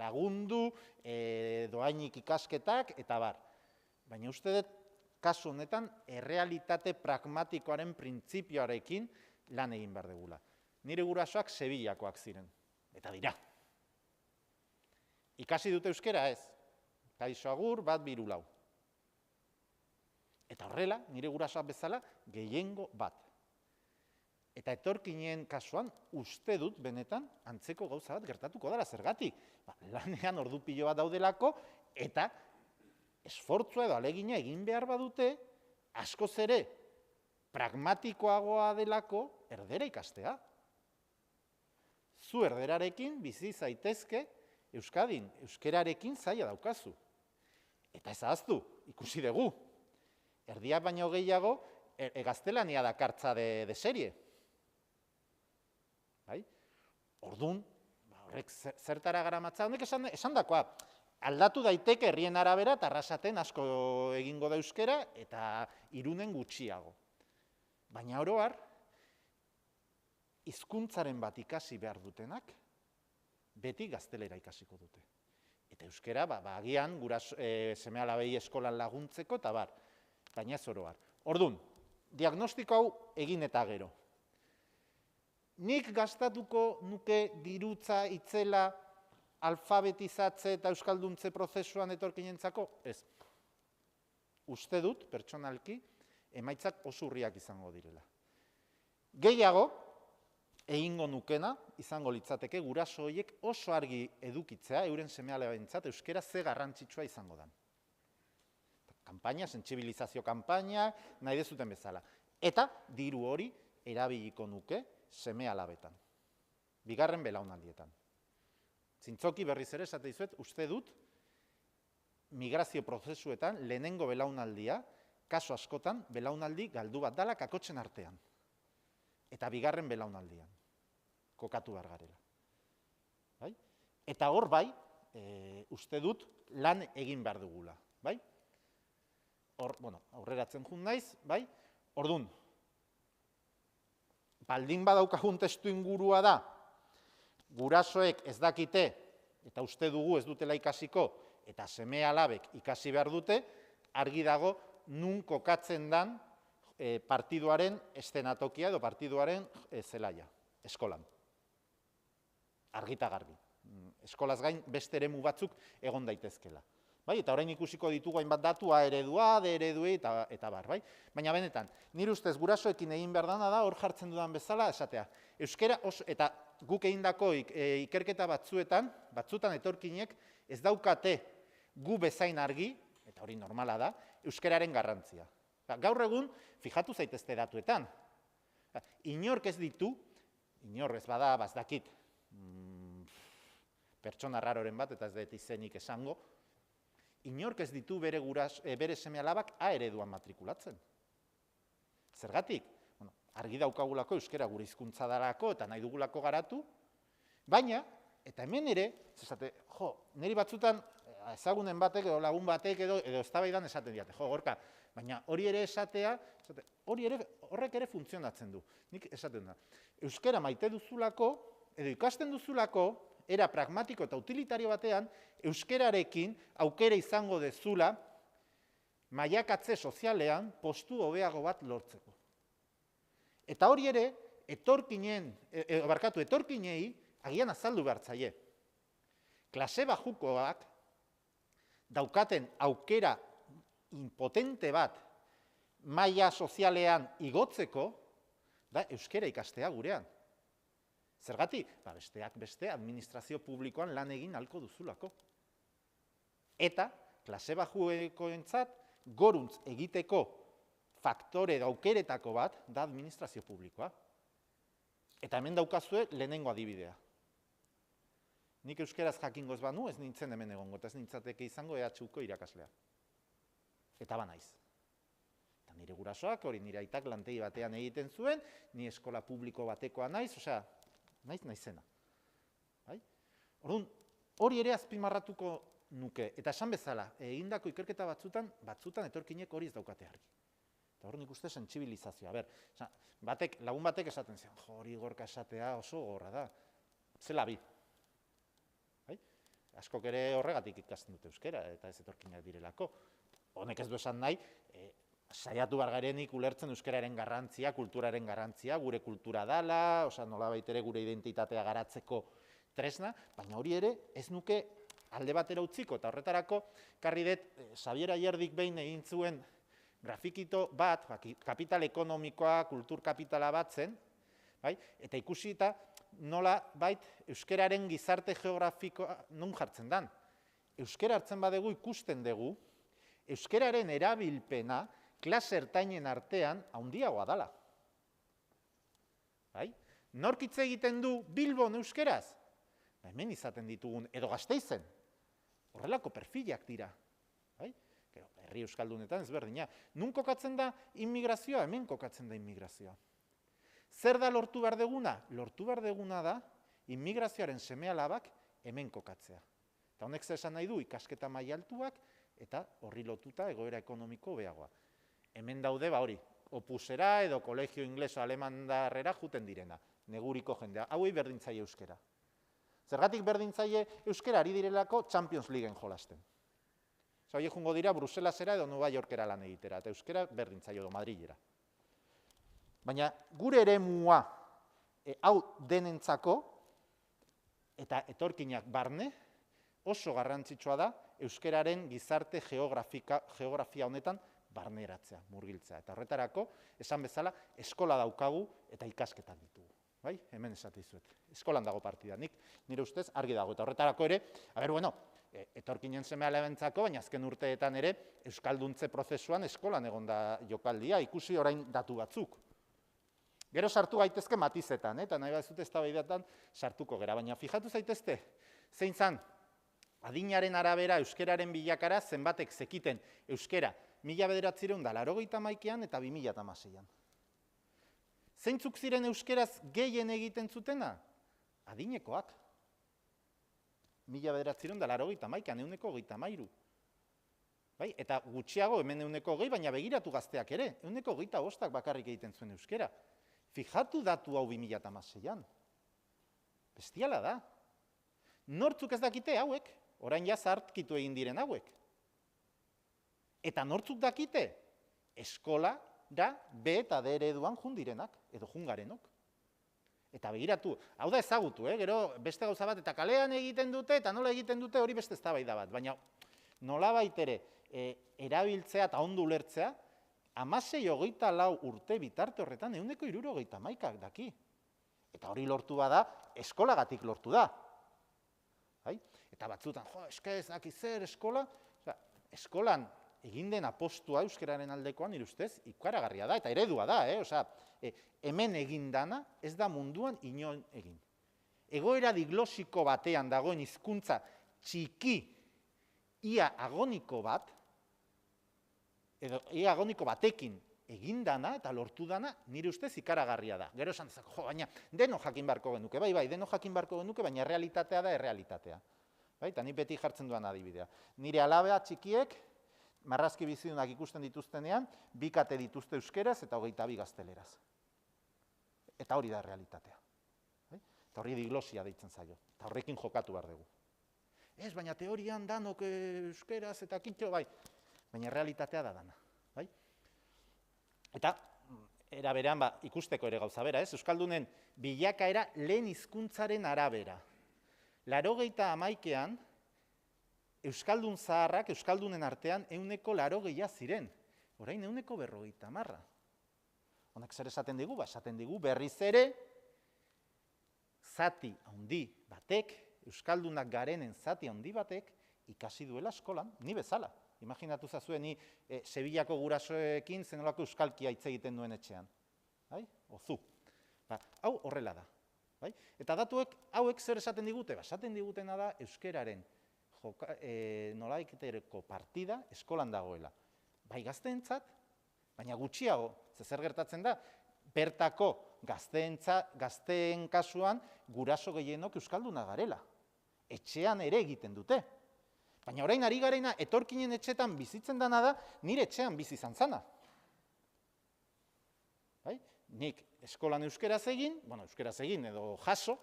Lagundu, doainik ikasketak, eta bar. Baina uste dut, kasu honetan, errealitate pragmatikoaren printzipioarekin lan egin behar dugula. Nire gurasoak Sevillakoak ziren, eta dira. Ikasi dute euskara ez, kaixo agur, bat biru lau. Eta horrela, nire gurasoak bezala, gehiengo bat. Eta etorkinen kasuan, uste dut benetan antzeko gauza bat gertatuko dela, zergatik. Lanean ordu pilo bat daudelako, eta esfortzua edo alegina egin behar badute, askoz ere pragmatikoagoa delako erdera ikastea. Zu erderarekin bizi zaitezke Euskadin, euskerarekin zaila daukazu. Eta ez ahaztu, ikusi dugu. Erdiak baino gehiago, gaztelania dakartza de serie. Orduan, horrek zertara garamatza, honek esan dakoa, aldatu daiteke herrien arabera, eta Arrasaten asko egingo da euskera, eta Irunen gutxiago. Baina oro har, hizkuntzaren bat ikasi behar dutenak, beti gaztelera ikasiko dute. Eta euskera, agian, seme-alabei eskolan laguntzeko, eta bar, baina ez oro har. Orduan, diagnostiko hau egin eta gero. Nik gastatuko nuke dirutza itzela alfabetizatze eta euskalduntze prozesuan etorkinentzako? Ez. Uste dut, pertsonalki, emaitzak oso urriak izango direla. Gehiago, egingo nukena, izango litzateke, guraso horiek oso argi edukitzea, euren seme-alabentzat, euskera ze garrantzitsua izango da. Kanpaina, sentsibilizazio kanpaina, nahi dezuten bezala. Eta, diru hori erabiliko nuke, seme-alabetan. Bigarren belaunaldietan. Zintzoki berriz ere esate dizuet, uste dut, migrazio prozesuetan lehenengo belaunaldia, kasu askotan, belaunaldi galdu bat dala kakotzen artean. Eta bigarren belaunaldian. Kokatu behar garela. Eta hor bai, uste dut, lan egin behar dugula. Aurreratzen jun naiz, orduan, baldin badaukagun testu ingurua da, gurasoek ez dakite, eta uste dugu ez dutela ikasiko, eta seme-alabek ikasi behar dute, argi dago nun kokatzen dan partiduaren eszenatokia edo partiduaren zelaia, eskolan. Argita garbi. Eskolaz gain beste eremu batzuk egon daitezkela. Eta orain ikusiko ditugu hainbat datu, A eredua, D eredua eta bar. Baina benetan, nire ustez gurasoekin egin behar dana da, hor jartzen dudan bezala, esatea. Euskera, eta guk egindako ikerketa batzutan etorkinek ez daukate gu bezain argi, eta hori normala da, euskeraren garrantzia. Gaur egun, fijatu zaitezte datuetan. Inork ez ditu, inor ez bada, bazdakit, pertsona raroren bat, eta ez dut izenik esango, inork ez ditu bere seme-alabak A ereduan matrikulatzen. Zergatik? Argi daukagulako euskera gure hizkuntza dalako eta nahi dugulako garatu, baina, eta hemen ere, niri batzutan ezagunen batek edo lagun batek edo eztabaidan esaten diate, Gorka, baina hori ere esatea, horrek ere funtzionatzen du. Nik esaten da, euskera maite duzulako, edo ikasten duzulako, era pragmatiko eta utilitario batean, euskerarekin aukera izango dezula mailakatze sozialean postu hobeago bat lortzeko. Eta hori ere, etorkinei agian azaldu behar zaie. Klase bajukoak daukaten aukera impotente bat maila sozialean igotzeko, da euskera ikastea gurean. Zergatik? Besteak beste administrazio publikoan lan egin ahalko duzulako. Eta, klase bajukoentzat, goruntz egiteko faktore aukeretako bat da administrazio publikoa. Eta hemen daukazue lehenengo adibidea. Nik euskeraz jakingoz banu, ez nintzen hemen egongo, eta ez nintzateke izango EHUko irakaslea. Eta banaiz. Eta nire gurasoak, hori nire aitak lantegi batean egiten zuen, ni eskola publiko batekoa naiz, osea, naizena. Hori ere azpimarratuko nuke. Eta esan bezala, egindako ikerketa batzutan etorkinek hori ez daukate argi. Eta hor nik uste sentsibilizazioa. Lagun batek esaten zian, hori Gorka esatea oso gorra da. Zela bi. Askok ere horregatik ikasten dute euskera, eta ez etorkinak direlako. Honek ez du esan nahi, saiatu bargarenik ulertzen euskararen garrantzia, kulturaren garrantzia, gure kultura dala, nolabait ere gure identitatea garatzeko tresna, baina hori ere ez nuke alde batera utziko, eta horretarako karri dut Xabier Ayerdik behin egin zuen grafikito bat, kapital ekonomikoa, kultur kapitala bat zen, Bai? Eta ikusi eta nola bait euskararen gizarte geografikoa non jartzen dan. Euskara hartzen badegu ikusten dugu, euskararen erabilpena klase ertainen artean handiagoa dala. Bai? Nork hitz egiten du Bilbon euskaraz? Hemen izaten ditugun, edo Gasteizen. Horrelako perfilak dira. Bai? Herri euskaldunetan ezberdina. Nun kokatzen da immigrazioa? Hemen kokatzen da immigrazioa. Zer da lortu behar deguna? Lortu behar deguna da immigrazioaren seme-alabak hemen kokatzea. Eta honek zer esan nahi du ikasketa maila altuak eta horri lotuta egoera ekonomiko hobeagoa. Hemen daude hori, opusera edo kolegio ingleso alemandarrera juten direna, neguriko jendea. Hauei berdintzaile euskera. Zergatik berdintzaile euskera ari direlako Champions Leagueen jolasten. Horiek jungo dira Bruselasera edo Nueva Yorkera lan egitera, eta euskera berdintzaile edo Madrilera. Baina gure eremua hau denentzako eta etorkinak barne oso garrantzitsua da euskararen gizarte geografia honetan barneratzea, murgiltzea. Eta horretarako, esan bezala, eskola daukagu eta ikasketak ditugu. Bai? Hemen esate dizuet. Eskolan dago partida. Nire ustez argi dago. Eta horretarako ere, etorkinen seme-alabentzako, baina azken urteetan ere, euskalduntze prozesuan eskolan egonda jokaldia, ikusi orain datu batzuk. Gero sartu gaitezke matizetan, eta nahi bat zute eztabaidatan sartuko gera, baina fijatu zaitezte, zein zan, adinaren arabera euskararen bilakara zenbatek zekiten euskara 1981an eta 2016an. Zeintzuk ziren euskaraz gehien egiten zutena? Adinekoak. 1981an, 123. Bai? Eta gutxiago, hemen 120, baina begiratu gazteak ere, 125 bakarrik egiten zuen euskara. Fijatu datu hau 2016an. Bestiala da. Nortzuk ez dakite hauek, orain ja zaharkitu egin diren hauek. Eta nortzuk dakite? Eskola da B eta D ereduan jundirenak, edo jungarenok. Eta begiratu, hau da ezagutu, gero beste gauza bat, eta kalean egiten dute, eta nola egiten dute hori beste eztabaida bat. Baina nolabait ere erabiltzea eta ondo ulertzea, 16-24 urte bitarte horretan 171 daki. Eta hori lortu bada, eskolagatik lortu da. Eta batzutan, eska ez daki zer eskola, eskolan egin den apostua euskararen aldekoan, nire ustez, ikaragarria da, eta eredua da, hemen egin dana ez da munduan inon egin. Egoera diglosiko batean dagoen hizkuntza txiki, ia agoniko bat, edo ia agoniko batekin egin dana eta lortu dana, nire ustez ikaragarria da. Gero esan dezako, baina deno jakin beharko genuke, bai, deno jakin beharko genuke, baina errealitatea da errealitatea. Eta ni beti jartzen duan adibidea. Nire alabea txikiek, marrazki bizidunak ikusten dituztenean, 2 kate dituzte euskeraz eta 22 gazteleraz. Eta hori da realitatea. Eta hori diglosia deitzen zaio. Eta horrekin jokatu behar dugu. Ez, baina teorian danok euskeraz eta kitxo, bai. Baina realitatea da dana. Eta, era berean, ikusteko ere gauza bera, euskaldunen bilakaera lehen hizkuntzaren arabera. 81an, euskaldun zaharrak, euskaldunen artean, 180 ziren. Orain 150. Honek zer esaten digu? Esaten digu berriz ere, zati handi batek, euskaldunak garenen zati handi batek, ikasi duela eskolan, ni bezala. Imaginatu zazue ni Sevillako gurasoekin zenolako euskalkia hitz egiten duen etxean. Ozu. Hau horrela da. Eta datuek hauek zer esaten digute? Esaten digutena da euskararen nolabaiterako partida eskolan dagoela. Bai gazteentzat, baina gutxiago, zer gertatzen da, bertako gazteen kasuan guraso gehienok euskalduna garela. Etxean ere egiten dute. Baina orain ari garena etorkinen etxetan bizitzen dana da, nire etxean bizi izan zana. Nik eskolan euskeraz egin edo jaso,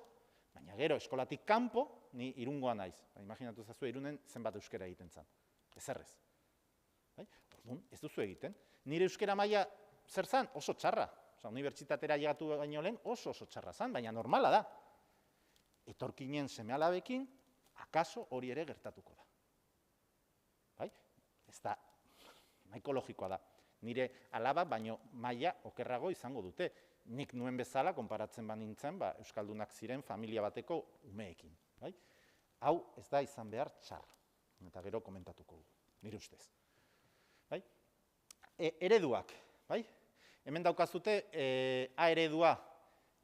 baina gero eskolatik kanpo, ni Irungoa naiz. Imaginatu zazu Irunen zenbat euskera egiten zan. Ezerrez. Ez duzu egiten. Nire euskera maila zer zan? Oso txarra. Unibertsitatera llegatu baino lehen oso txarra zan, baina normala da. Etorkinen seme-alabekin, akaso hori ere gertatuko da. Ez da, nahiko logikoa da. Nire alaba baino maila okerrago izango dute. Nik nuen bezala, konparatzen banintzen, Euskaldunak ziren familia bateko umeekin. Hau ez da izan behar txar, eta gero komentatuko dugu, nire ustez. Ereduak, hemen daukazute A eredua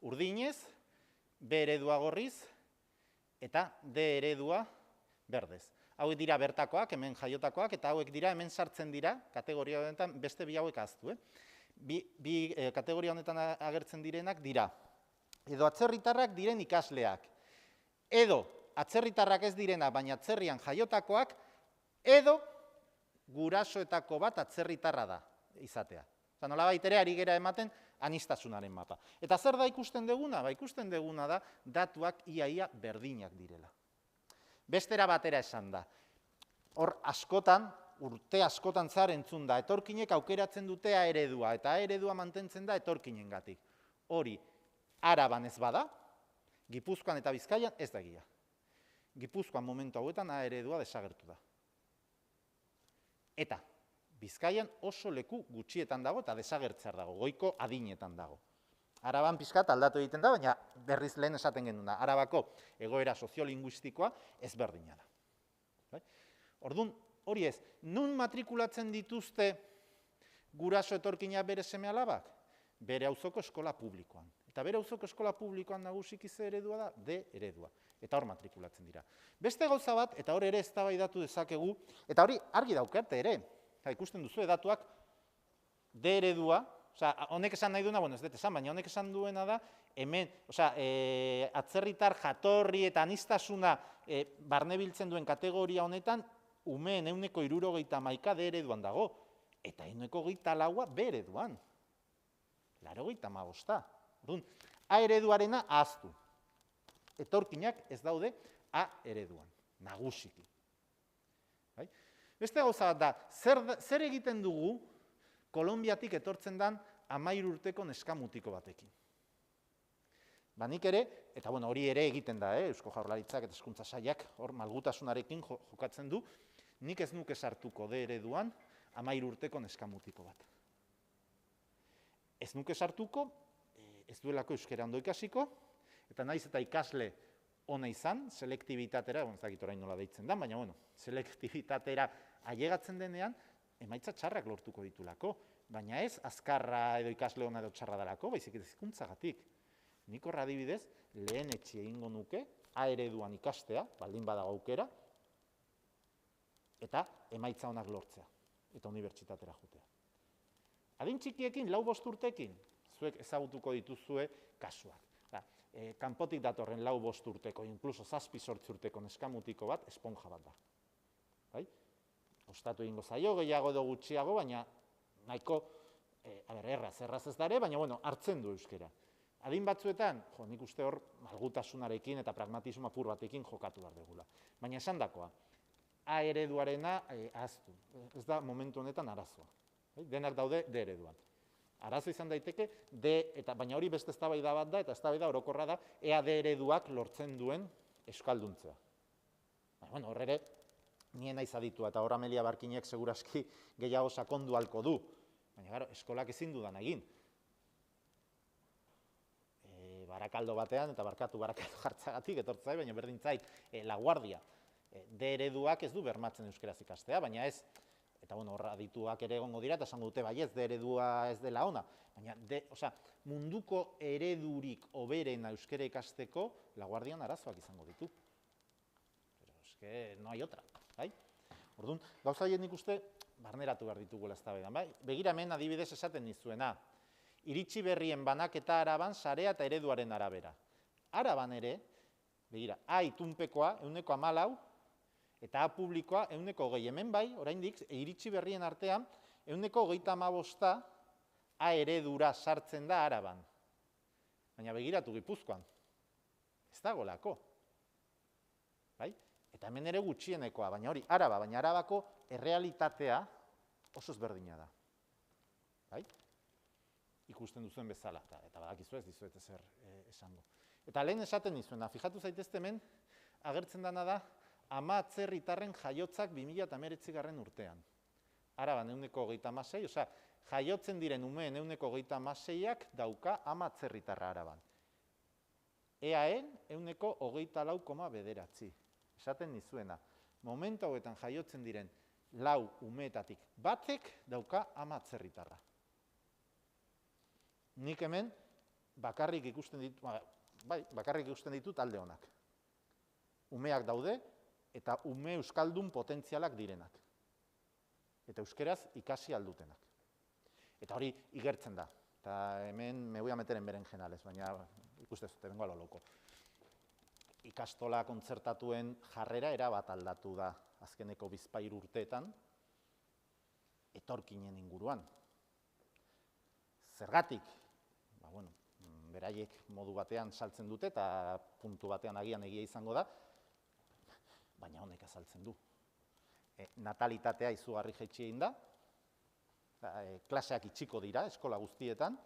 urdinez, B eredua gorriz, eta D eredua berdez. Hauek dira bertakoak, hemen jaiotakoak, eta hauek dira hemen sartzen dira, kategoria honetan beste bi hauek ahaztu. Bi kategoria honetan agertzen direnak dira, edo atzerritarrak diren ikasleak, edo atzerritarrak ez direna, baina atzerrian jaiotakoak, edo gurasoetako bat atzerritarra da izatea. Nolabait ere ari gera ematen aniztasunaren mapa. Eta zer da ikusten duguna? Ikusten duguna da datuak ia berdinak direla. Bestera batera esan da. Hor askotan, urte askotan zahar entzun da, etorkinek aukeratzen dute A eredua, eta A eredua mantentzen da etorkinengatik. Hori, Araban ez bada, Gipuzkoan eta Bizkaian ez da egia. Gipuzkoan momentu hauetan A eredua desagertu da. Eta Bizkaian oso leku gutxietan dago eta desagertzear dago, goiko adinetan dago. Araban pixkat aldatu egiten da, baina berriz lehen esaten genuen, Arabako egoera soziolinguistikoa ezberdina da. Orduan, hori ez, nun matrikulatzen dituzte guraso etorkina bere seme alabak? Bere auzoko eskola publikoan. Eta bere auzoko eskola publikoan nagusiki ze eredua da? D eredua. Eta hor matrikulatzen dira. Beste gauza bat, eta hor ere eztabaidatu dezakegu, eta hori argi daukate ere, ikusten duzu datuak D eredua, honek esan nahi duena, ez dut esan, baina honek esan duena da, hemen, atzerritar jatorri eta aniztasuna barnebiltzen duen kategoria honetan, umeen 71% D ereduan dago, eta 74% B ereduan. 85%. A ereduarena ahaztu. Etorkinak ez daude A ereduan, nagusiki. Beste gauza bat da, zer egiten dugu Kolonbiatik etortzen den 13 urteko neskamutiko batekin? Nik ere, eta hori ere egiten da, Eusko Jaurlaritzak eta Hezkuntza Sailak hor malgutasunarekin jokatzen du, nik ez nuke sartuko D ereduan 13 urteko neskamutiko bat. Ez nuke sartuko, ez duelako euskera ondo ikasiko, eta naiz eta ikasle ona izan, selektibitatera, ez dakit orain nola deitzen da, baina selektibitatera ailegatzen denean, emaitza txarrak lortuko ditulako, baina ez azkarra edo ikasle ona edo txarra dalako, baizik ez hizkuntzagatik. Nik horra adibidez, lehen etxi egingo nuke, A ereduan ikastea, baldin badago aukera, eta emaitza onak lortzea, eta unibertsitatera jotea. Adin txikiekin, 4-5 urtekin, zuek ezagutuko dituzue kasuak. Kanpotik datorren 4-5 urteko, inkluso 7-8 urteko neskamutiko bat, esponja bat da. Ostatu egingo zaio, gehiago edo gutxiago, baina nahiko, erraz ez dare, baina hartzen du euskera. Adin batzuetan, nik uste hor malgutasunarekin eta pragmatismo apur batekin jokatu behar degula. Baina esan dakoa, A ereduarena ahaztu, ez da momentu honetan arazoa. Denak daude D ereduan. Arazo izan daiteke, baina hori beste eztabaida bat da, eta eztabaida orokorra da, ea D ereduak lortzen duen euskalduntzea. Hor ere, nien naiz aditua, eta hor Amelia Barkinek seguraski gehiago sakondu halko du. Baina, eskolak ezin dudan egin. Barakaldo batean, eta barkatu barakaldo jartzagatik, etortzai, baina berdin zait, laguardia. D ereduak ez du bermatzen euskeraz ikastea, baina ez, eta hor adituak ere egongo dira, eta esango dute baiez, D eredua ez dela ona. Baina, munduko eredurik hoberena euskera ikasteko, laguardian arazoak izango ditu. No hai otra. Orduan, gauza hien ikuste, barneratu behar ditugula eztabaidan. Begira hemen adibidez esaten nizuena, iritsi berrien banaketa Araban, sarea eta ereduaren arabera. Araban ere, begira, A itunpekoa, 14%, eta A publikoa, 20%. Hemen bai, oraindik, iritsi berrien artean, 25% A eredura sartzen da Araban. Baina begiratu Gipuzkoan. Ez dagolako. Eta hemen ere gutxienekoa, baina hori, Araba, baina Arabako errealitatea oso ezberdina da. Ikusten duzuen bezala, eta badakizu ez dizuet ezer esango. Eta lehen esaten dizuena, fijatu zaitezte hemen, agertzen dana da, 10 atzerritarren jaiotzak 2019 urtean. Araban 26%, jaiotzen diren umeen 36%ak dauka ama atzerritarra Araban. EAEn 24,9. Esaten nizuena, momentu hauetan jaiotzen diren 4 umeetatik batek dauka ama atzerritarra. Nik hemen bakarrik ikusten ditut alde honak. Umeak daude eta ume euskaldun potentzialak direnak. Eta euskeraz ikasi aldutenak. Eta hori igertzen da. Eta hemen me voy a meter en berenjenales, baina ikusten zute, bengo a lo loco. Ikastola kontzertatuen jarrera erabat aldatu da azkeneko 2 urteetan, etorkinen inguruan. Zergatik? Beraiek modu batean saltzen dute eta puntu batean agian egia izango da, baina honek azaltzen du. Natalitatea izugarri jaitsi egin da, klaseak itxiko dira eskola guztietan,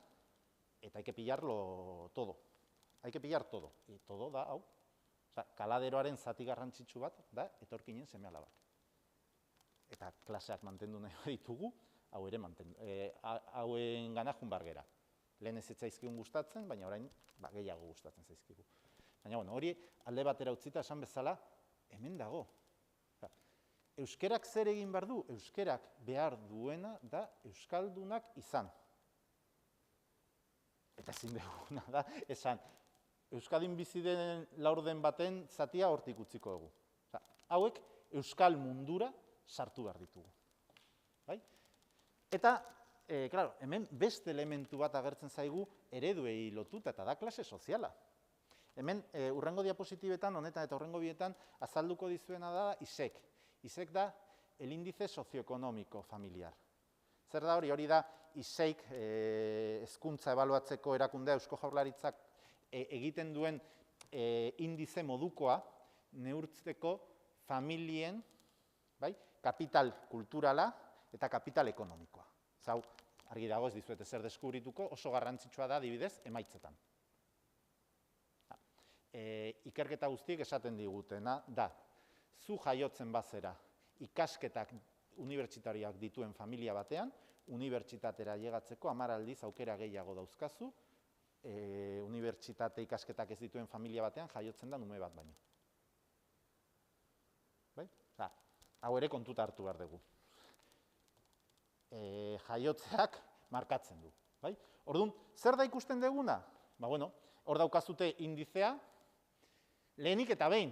eta hay que pillarlo todo. Hay que pillar todo. Todo da, hau. Kaladeroaren zati garrantzitsu bat da etorkinen seme-alabak. Eta klaseak mantendu nahi ditugu, hauen gana joan behar gera. Lehen ez zaizkigun gustatzen, baina orain gehiago gustatzen zaizkigu. Baina hori alde batera utzita esan bezala, hemen dago. Euskerak zer egin behar du? Euskerak behar duena da euskaldunak izan. Eta ezin duguna da, esan, Euskadin bizi den laurden baten zatia hortik utziko dugu. Hauek euskal mundura sartu behar ditugu. Eta, claro, hemen beste elementu bat agertzen zaigu ereduei lotuta, eta da klase soziala. Hemen, hurrengo diapositibetan, honetan eta hurrengo bietan, azalduko dizuena da ISEC. ISEC da el índice socioeconómico familiar. Zer da hori? Hori da ISEC, hezkuntza ebaluatzeko erakundea Eusko Jaurlaritzak egiten duen indize modukoa neurtzeko familien kapital kulturala eta kapital ekonomikoa. Zau, argi dago ez dizuete zer deskubrituko, oso garrantzitsua da adibidez emaitzetan. Ikerketa guztiek esaten digutena da, zu jaiotzen bazera ikasketak unibertsitarioak dituen familia batean, unibertsitatera llegatzeko 10 aldiz aukera gehiago dauzkazu, unibertsitate ikasketak ez dituen familia batean jaiotzen da ume bat baino. Hau ere kontuta hartu behar dugu. Jaiotzeak markatzen du. Orduan, zer da ikusten duguna? Hor daukazute indizea, lehenik eta behin,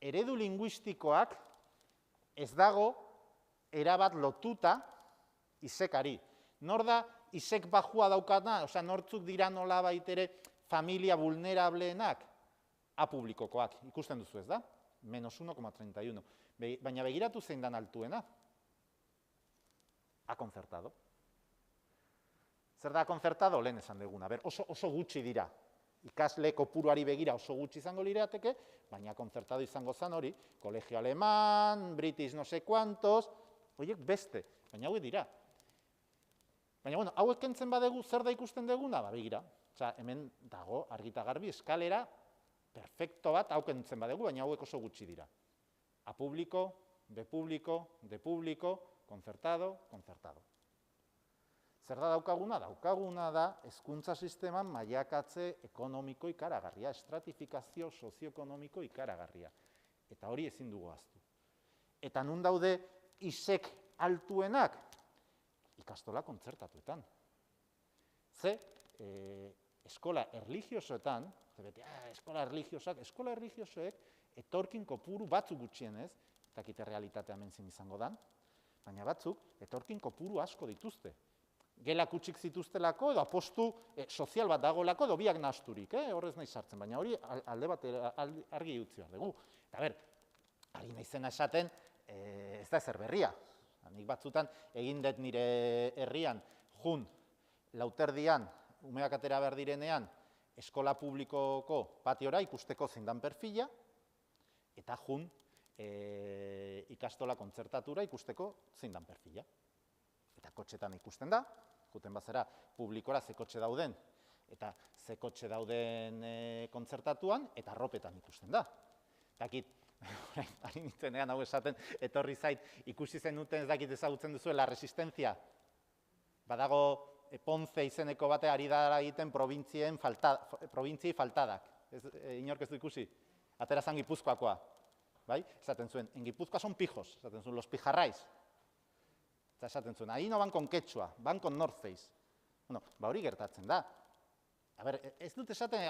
eredu linguistikoak ez dago erabat lotuta ISEC-ari. Nor da ISEC bajua daukatna, nortzuk dira nola baitere familia vulnerableenak? Apublikokoak, ikusten duzu ez da? -1,31. Baina begiratu zein dan altuena? Akonzertado. Zer da akonzertado? Lehen esan duguna. Oso gutxi dira. Ikasle kopuruari begira oso gutxi izango lirateke, baina akonzertado izango zan hori, Colegio Alemán, British no sé cuantos, horiek beste, baina hauek dira. Baina, hauek kentzen badegu, zer da ikusten duguna? Begira, hemen dago argita garbi eskalera perfecto bat hau kentzen badegu, baina hauek oso gutxi dira. A público, B público, D público, concertado, concertado. Zer da daukaguna? Daukaguna da hezkuntza sisteman mailakatze ekonomiko ikaragarria, estratifikazio sozioekonomiko ikaragarria. Eta hori ezin dugu ahaztu. Eta nun daude ISEC altuenak? Ikastola kontzertatuetan. Eskola erlijiosoetan, eskola erlijiosoek etorkin kopuru batzuk gutxienez, ez dakite realitatea hemen zin izango dan, baina batzuk etorkin kopuru asko dituzte. Gelak utxik zituztelako edo apostu sozial bat dagoelako edo biak nahasturik, horrez nahi sartzen, baina hori alde bat argi utzi behar dugu. Eta ari naizena esaten, ez da ezer berria. Nik batzutan egin dut nire herrian, jun, lauterdian, umeak atera behar direnean, eskola publikoko patiora ikusteko zein dan perfila, eta jun, ikastola kontzertatura ikusteko zein dan perfila. Eta kotxetan ikusten da, juten bazera publikora ze kotxe dauden, eta ze kotxe dauden kontzertatuan, eta arropetan ikusten da. Dakit, ari nintzenean hau esaten, etorri zait, ikusi zen duten ez dakit ezagutzen duzuela resistentzia. Badago Ponce izeneko bate ari dara egiten probintziei faltadak. Inork ez du ikusi? Atera zan Gipuzkoakoa. Bai? Esaten zuen, en Gipuzkoa son pijos, esaten zuen, los pijarraiz. Eta esaten zuen, ahí no van con quechua, van con North Face. Bueno, hori gertatzen da. Ez dut esaten,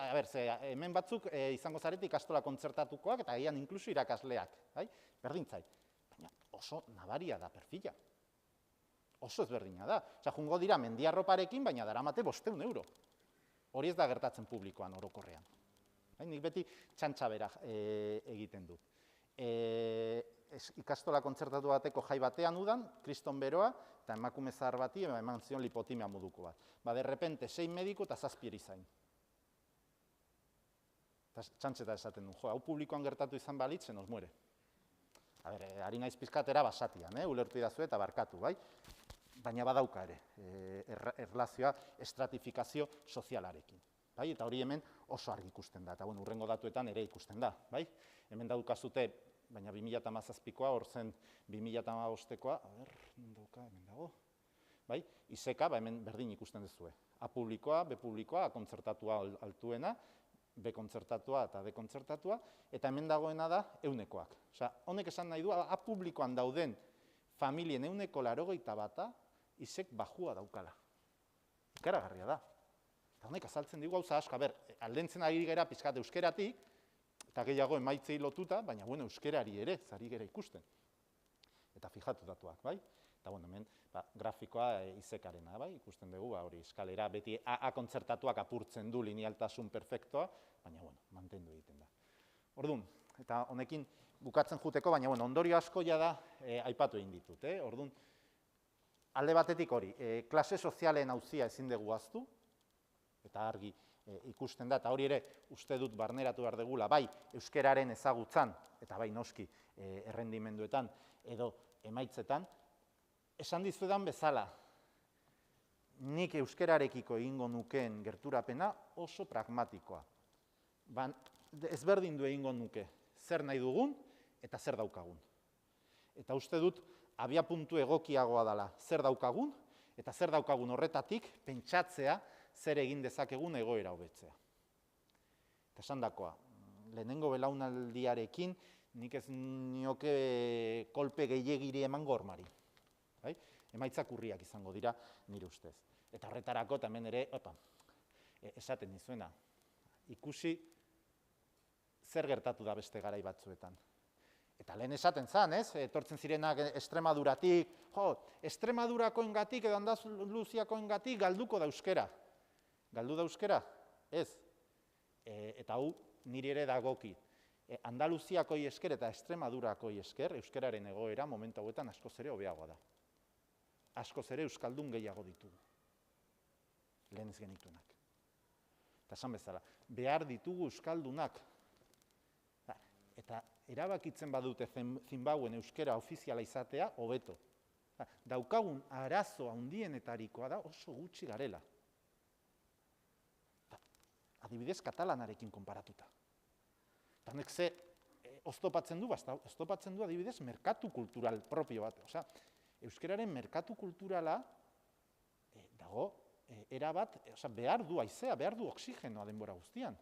hemen batzuk izango zarete ikastola kontzertatukoak eta gian inkluso irakasleak, bai? Berdintzai. Baina oso nabaria da perfila. Oso ezberdina da. Osea, jungo dira mendiarroparekin, baina daramate 500 euro. Hori ez da gertatzen publikoan orokorrean. Nik beti txantxa bera egiten dut. Ikastola kontzertatu bateko jai batean udan, kriston beroa, eta emakume zahar bati eman zion lipotimia moduko bat. De repente, 6 mediku eta 7 erizain. Txantxeta esaten du, hau publikoan gertatu izan balitz, se nos muere. Ari naiz pizkatera basatian, ulertu idazue eta barkatu, bai? Baina badauka ere, erlazioa estratifikazio sozialarekin. Eta hori hemen oso argi ikusten da, eta hurrengo datuetan ere ikusten da. Hemen daukazute, baina 2017koa, hor zen 2015koa, hemen dago, izeka, hemen berdin ikusten duzue. A publikoa, B publikoa, A kontzertatua altuena, B kontzertatua eta D kontzertatua, eta hemen dagoena da eunekoak. Honek esan nahi du, A publikoan dauden familien 81%, izek bajua daukala. Ikaragarria da. Eta honek azaltzen digu gauza asko, aldentzen ari gara pizkat euskeratik, eta gehiago emaitzei lotuta, baina euskerari ere, zari gara ikusten. Eta fijatu datuak, bai? Eta hemen grafikoa izekarena, bai? Ikusten dugu, hori eskalera beti A kontzertatuak apurtzen du linealtasun perfektoa, baina mantendu egiten da. Orduan, eta honekin bukatzen juteko, baina ondorio asko ja da aipatu egin ditut. Orduan, alde batetik hori, klase sozialen auzia ezin dugu ahaztu, eta argi ikusten da, eta hori ere uste dut barneratu behar degula, bai euskeraren ezagutzan, eta bai noski errendimenduetan edo emaitzetan, esan dizuedan bezala, nik euskerarekiko egingo nukeen gerturapena oso pragmatikoa. Ezberdin du egingo nuke zer nahi dugun eta zer daukagun. Eta uste dut abia puntu egokiagoa dela zer daukagun, eta zer daukagun horretatik pentsatzea zer egin dezakegun egoera hobetzea. Eta esan dakoa, lehenengo belaunaldiarekin nik ez nioke kolpe gehiagiri eman gormari. Emaitzak urriak izango dira nire ustez. Eta horretarako eta hemen ere, esaten dizuena, ikusi zer gertatu da beste garai batzuetan. Eta lehen esaten zan, etortzen zirenak Extremaduratik, Extremadurakoengatik edo Andaluziakoengatik galduko da euskera. Galdu da euskera? Ez. Eta hau niri ere dagoki. Andaluziakoi esker eta Extremadurakoi esker, euskeraren egoera momentu hauetan askoz ere hobeagoa da. Askoz ere euskaldun gehiago ditugu. Lehen ez genituenak. Eta esan bezala, behar ditugu euskaldunak. Eta erabakitzen badute Zimbauen euskera ofiziala izatea, hobeto. Daukagun arazo handienetarikoa da oso gutxi garela. Adibidez, katalanarekin konparatuta. Eta honek ze oztopatzen du, oztopatzen du adibidez merkatu kultural propio bat. Osea, euskeraren merkatu kulturala dago erabat, behar du haizea, behar du oksigenoa denbora guztian.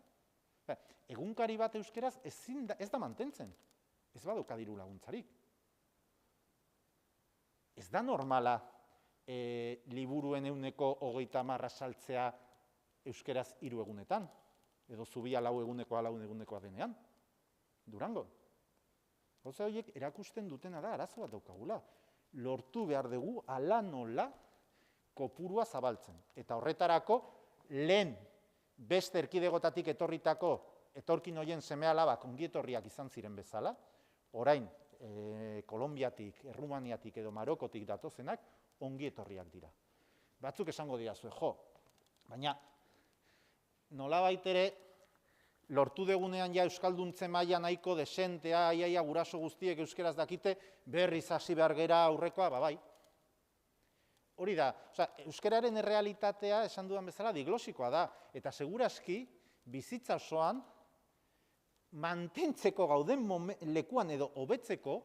Egunkari bat euskeraz ez da mantentzen, ez badauka diru laguntzarik. Ez da normala liburuen 30% saltzea euskeraz 3 egunetan, edo zubia 4 egunekoa 4 egunekoa denean, Durangon. Gauza horiek erakusten dutena da, arazo bat daukagula. Lortu behar dugu ala nola kopurua zabaltzen. Eta horretarako lehen beste erkidegotatik etorkin horien seme-alabak ongietorriak izan ziren bezala, orain Kolonbiatik, Errumaniatik edo Marokotik datozenak ongietorriak dira. Batzuk esango dira zuen, baina nolabait ere lortu degunean ja euskalduntzen maila nahiko desentea, iaia guraso guztiek euskeraz dakite, berriz hasi behar gera aurrekoa, bai. Hori da, euskeraren errealitatea esan dudan bezala diglosikoa da, eta seguraski bizitza osoan mantentzeko gauden lekuan edo hobetzeko,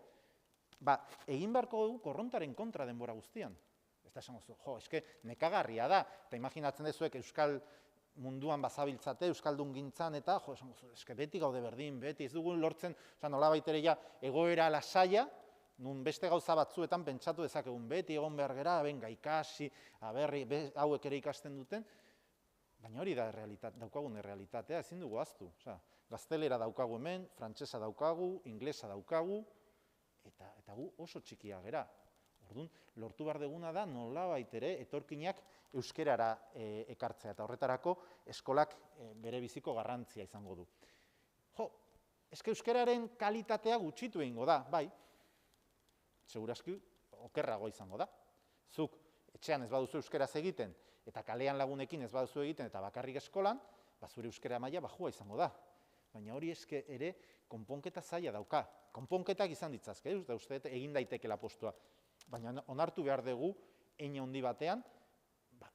egin beharko dugu korrontaren kontra denbora guztian. Eta esango zu, jo, eske nekagarria da, eta imaginatzen dezuek euskal munduan bazabiltzate, euskaldun gintzan, eta jo, esango zu, eske beti gaude berdin, beti ez dugu lortzen, nolabait ere ja egoera lasaia, nun beste gauza batzuetan pentsatu dezakegun, beti egon behar gera, benga ikasi, hauek ere ikasten duten, baina hori da daukagun errealitatea, ezin dugu ahaztu. Gaztelera daukagu hemen, frantsesa daukagu, inglesa daukagu, eta gu oso txikia gera. Orduan, lortu behar duguna da nolabait ere etorkinak euskerara ekartzea, eta horretarako eskolak bere biziko garrantzia izango du. Jo, eske euskeraren kalitatea gutxitu egingo da, bai, segurazki okerrago izango da. Zuk etxean ez baduzu euskeraz egiten, eta kalean lagunekin ez baduzu egiten, eta bakarrik eskolan, zure euskera maila bajua izango da. Baina hori eske ere konponketa zaila dauka. Konponketak izan ditzazke, uste egin daitekela postua. Baina onartu behar dugu, hein handi batean,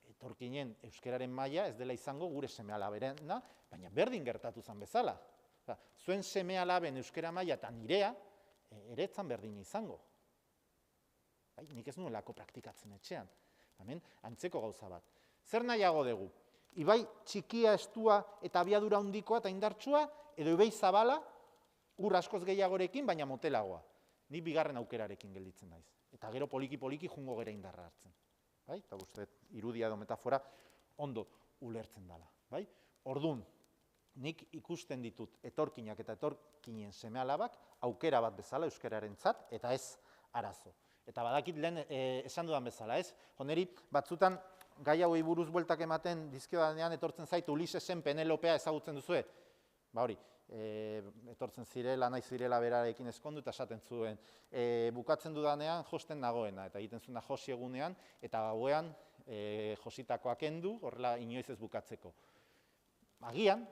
etorkinen euskeraren maila ez dela izango gure seme-alaberena, baina berdin gertatu zen bezala. Zuen seme-alaben euskera maila eta nirea, ere etzan berdin izango. Nik ez nuelako praktikatzen etxean. Hemen, antzeko gauza bat. Zer nahiago dugu? Ibai txikia, estua eta abiadura handikoa eta indartsua, edo ibai zabala, ur askoz gehiagorekin, baina motelagoa. Ni bigarren aukerarekin gelditzen naiz. Eta gero poliki-poliki jungo gera indarra hartzen. Eta uste, irudia edo metafora ondo ulertzen dela. Orduan, nik ikusten ditut etorkinak eta etorkinen seme-alabak aukera bat bezala euskararentzat, eta ez arazo. Eta badakit lehen esan dudan bezala, ez? Honeri, batzutan gai hauei buruz bueltak ematen dizkiodanean etortzen zait Ulisesen Penelopea ezagutzen duzue. Hori, etortzen zirela, nahi zirela berarekin ezkondu eta esaten zuen. Bukatzen dudanean josten nagoena, eta egiten zuena josi egunean, eta gauean jositakoak kendu, horrela inoiz ez bukatzeko. Agian,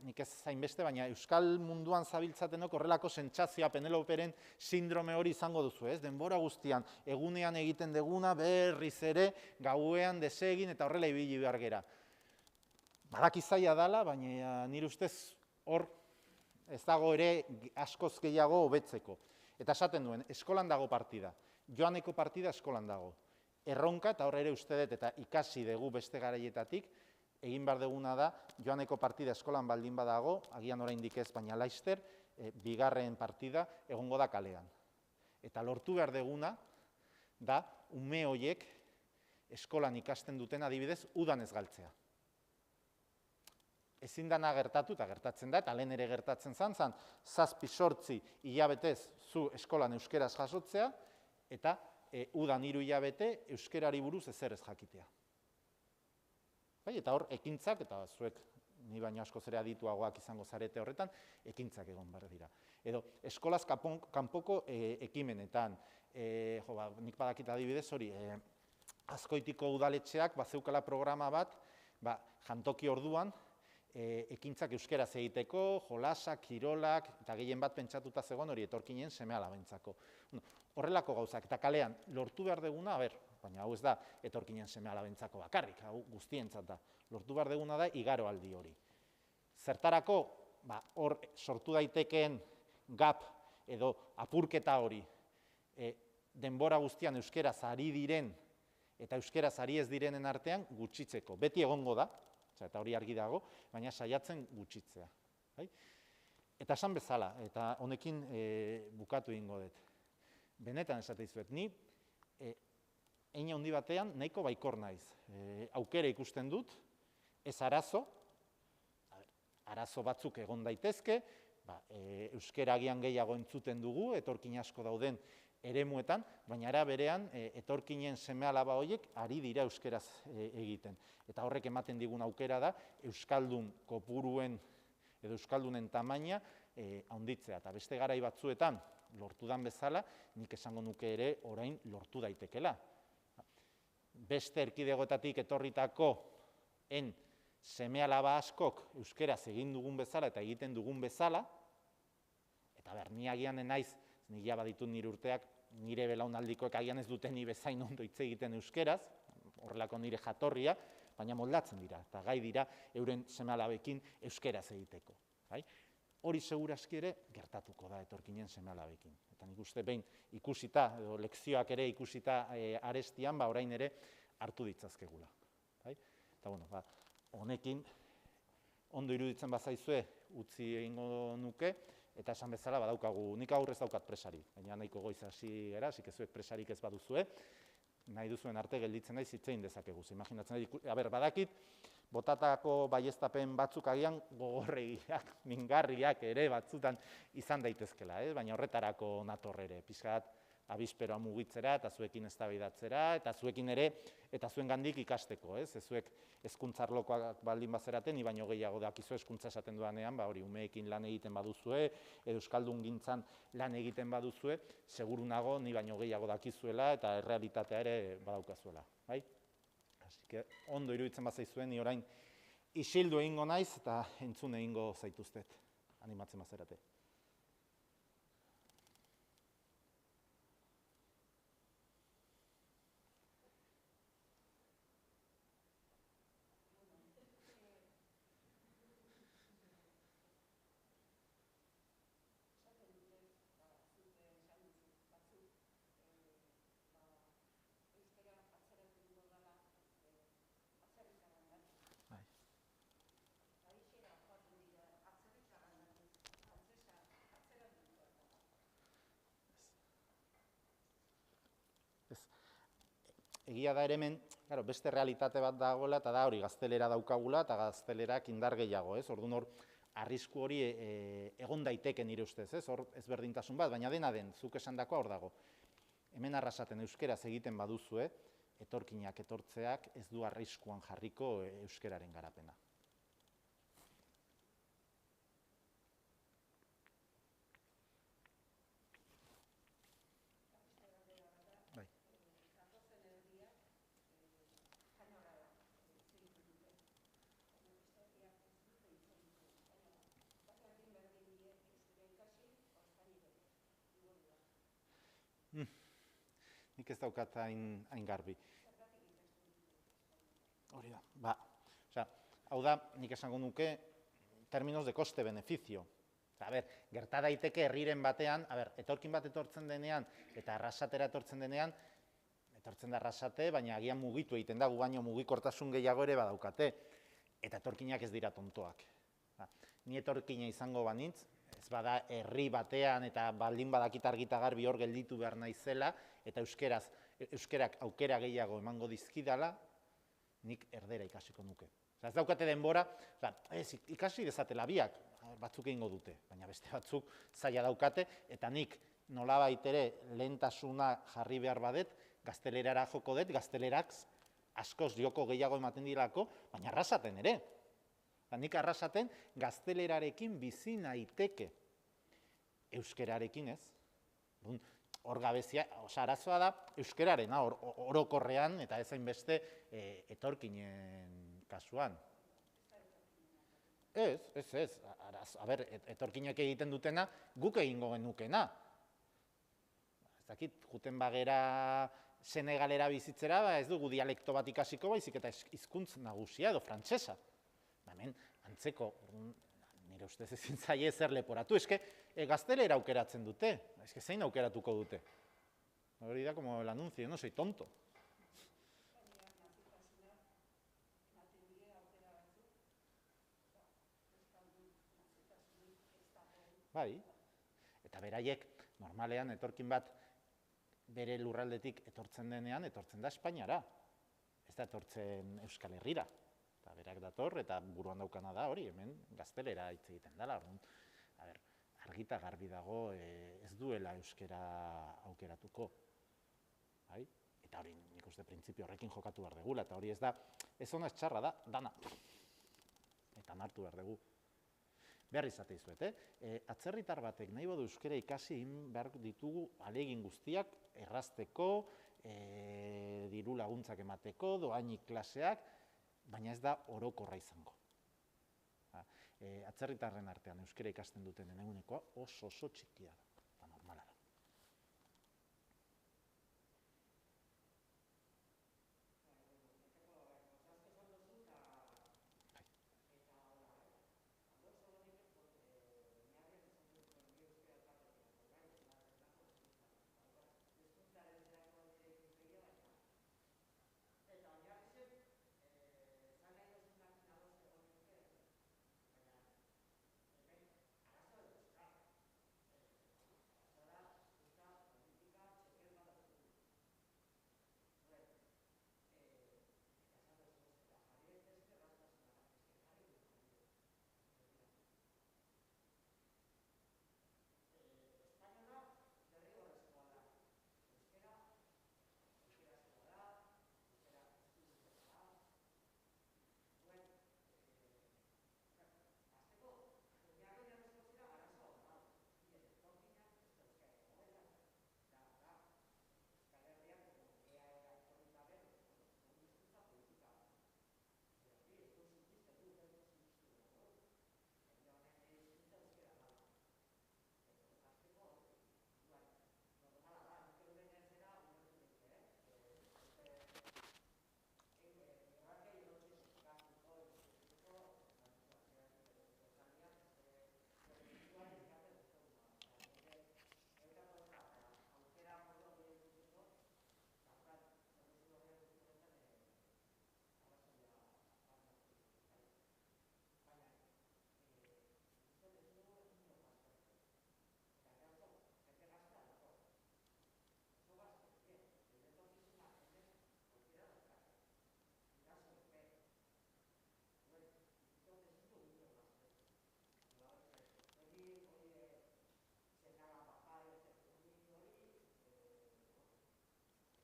nik ez zainbeste, baina euskal munduan zabiltzatenok horrelako sentsazioa Peneloperen sindrome hori izango duzu, ez? Denbora guztian, egunean egiten deguna, berriz ere, gauean desegin eta horrela ibili behar gera. Badaki zaila dela, baina nire ustez hor ez dago ere askoz gehiago hobetzeko. Eta esaten duen, eskolan dago partida, joaneko partida eskolan dago. Erronka, eta hor ere uste dut, eta ikasi dugu beste garaietatik, egin behar duguna da, joaneko partida eskolan baldin badago, agian oraindik ez, baina laister, bigarren partida egongo da kalean. Eta lortu behar duguna da, ume horiek eskolan ikasten duten adibidez, udan ez galtzea. Ezin dana gertatu, eta gertatzen da, eta lehen ere gertatzen zan, 7-8 hilabetez zu eskolan euskeraz jasotzea, eta udan 3 hilabete euskerari buruz ezer ez jakitea. Eta hor, ekintzak, eta zuek, ni baino asko zere adituagoak izango zarete horretan, ekintzak egon behar dira. Edo, eskolaz kanpoko ekimenetan, nik badakit adibidez hori, Azkoitiko udaletxeak bazeukala programa bat, jantoki orduan, ekintzak euskeraz egiteko, jolasak, kirolak, eta gehien bat pentsatuta zegoen hori etorkinen seme-alabentzako. Horrelako gauzak, eta kalean, lortu behar duguna, baina hau ez da etorkinen seme-alabentzako bakarrik, hau guztientzat da. Lortu behar duguna da igaroaldi hori. Zertarako, hor sortu daitekeen gap edo apurketa hori, denbora guztian euskeraz ari diren eta euskeraz ari ez direnen artean gutxitzeko. Beti egongo da, eta hori argi dago, baina saiatzen gutxitzea. Eta esan bezala, eta honekin bukatu egingo dut. Benetan esate dizuet, ni hein handi batean nahiko baikor naiz. Aukera ikusten dut, ez arazo, arazo batzuk egon daitezke, euskera agian gehiago entzuten dugu, etorkin asko dauden eremuetan, baina era berean etorkinen seme-alaba horiek ari dira euskeraz egiten. Eta horrek ematen digun aukera da, euskaldun kopuruen edo euskaldunen tamaina handitzea. Eta beste garai batzuetan lortu dan bezala, nik esango nuke ere orain lortu daitekela. Beste erkidegoetatik etorritako seme-alaba askok euskeraz egin dugun bezala eta egiten dugun bezala, eta ni agian naiz, nik ja baditut nire urteak, nire belaunaldikoek agian ez duten ni bezain ondo hitz egiten euskeraz, horrelako nire jatorria, baina moldatzen dira, eta gai dira euren seme-alabekin euskeraz egiteko. hori seguraski ere gertatuko da etorkinen seme-alabekin. Eta nik uste behin ikusita, edo lekzioak ere ikusita arestian, orain ere hartu ditzazkegula. Eta bueno, honekin ondo iruditzen bazaizue utzi egingo nuke, eta esan bezala badaukagu, nik aurrez daukat presari, baina nahiko goiz hasi gara, hasi kezuek presarik ez baduzue, nahi duzuen arte gelditzen naiz hitz egin dezakegu. Imaginatzen nahi, badakit, botatako baieztapen batzuk agian gogorregiak, mingarriak ere batzutan izan daitezkela, baina horretarako nator ere, pixkat abisperoa mugitzera eta zuekin eztabaidatzera eta zuekin ere eta zuengandik ikasteko, ez zuek hezkuntzarlokoak baldin bazeraten, ni baino gehiago dakizu hezkuntza esaten dudanean, hori umeekin lan egiten baduzue, edo euskaldungintzan lan egiten baduzue, seguru nago ni baino gehiago dakizuela eta errealitatea ere badaukazuela, bai? Así que ondo iruditzen bazaizuen, ni orain isildu egingo naiz eta entzun egingo zaituztet, animatzen bazerate. Egia da ere hemen, beste realitate bat dagoela, eta da hori gaztelera daukagula, eta gaztelerak indar gehiago, ez? Orduan hor, arrisku hori egon daiteke nire ustez, ez? Hor ezberdintasun bat, baina dena den, zuk esandakoa hor dago. Hemen arrasaten euskeraz egiten baduzue, etorkinak etortzeak ez du arriskuan jarriko euskeraren garapena. Nik ez daukat hain garbi. Hori da, hau da, nik esango nuke, terminos de coste-beneficio. Gerta daiteke herriren batean, etorkin bat etortzen denean, eta arrasatera etortzen denean, etortzen da arrasate, baina agian mugitu egiten da, gu baino mugikortasun gehiago ere badaukate, eta etorkinak ez dira tontoak. Ni etorkina izango banintz, ez bada herri batean eta baldin badakit argita garbi hor gelditu behar naizela, eta euskerak aukera gehiago emango dizkidala, nik erdera ikasiko nuke. Ez daukate denbora, ikasi dezatela biak, batzuk egingo dute, baina beste batzuk zaila daukate, eta nik nolabait ere lehentasuna jarri behar badet, gaztelerara joko dut, gaztelerak askoz joko gehiago ematen dirako, baina arrasaten ere. Nik arrasaten gaztelerarekin bizi naiteke, euskerarekin ez. Hor gabezia, arazoa da euskerarena, orokorrean eta ezain beste etorkinen kasuan. Ez. Etorkinek egiten dutena, guk egingo genukena. Ez dakit, juten bagera Senegalera bizitzera, ez dugu dialekto bat ikasiko, baizik eta hizkuntz nagusia edo frantsesa. Hemen, antzeko, nire ustez ezin zaie zer leporatu, eske gaztelera aukeratzen dute, eske zein aukeratuko dute. Hori da, como el anuncio, no soy tonto. Bai, eta beraiek, normalean, etorkin bat bere lurraldetik etortzen denean, etortzen da Espainiara. Ez da etortzen Euskal Herrira. Eta berak dator, eta buruan daukana da hori, hemen gaztelera hitz egiten dela. Argita garbi dago ez duela euskera aukeratuko. Eta hori nik uste printzipio horrekin jokatu behar degula, eta hori ez da, ez ona ez txarra da, dana. Eta nartu behar dugu. Behar izate izuet, atzerritar batek nahi badu euskera ikasi behar ditugu ahalegin guztiak errazteko, diru laguntzak emateko, dohainik klaseak, baina ez da orokorra izango. Atzerritarren artean euskera ikasten dutenen egunekoa oso txikia da, eta normala da.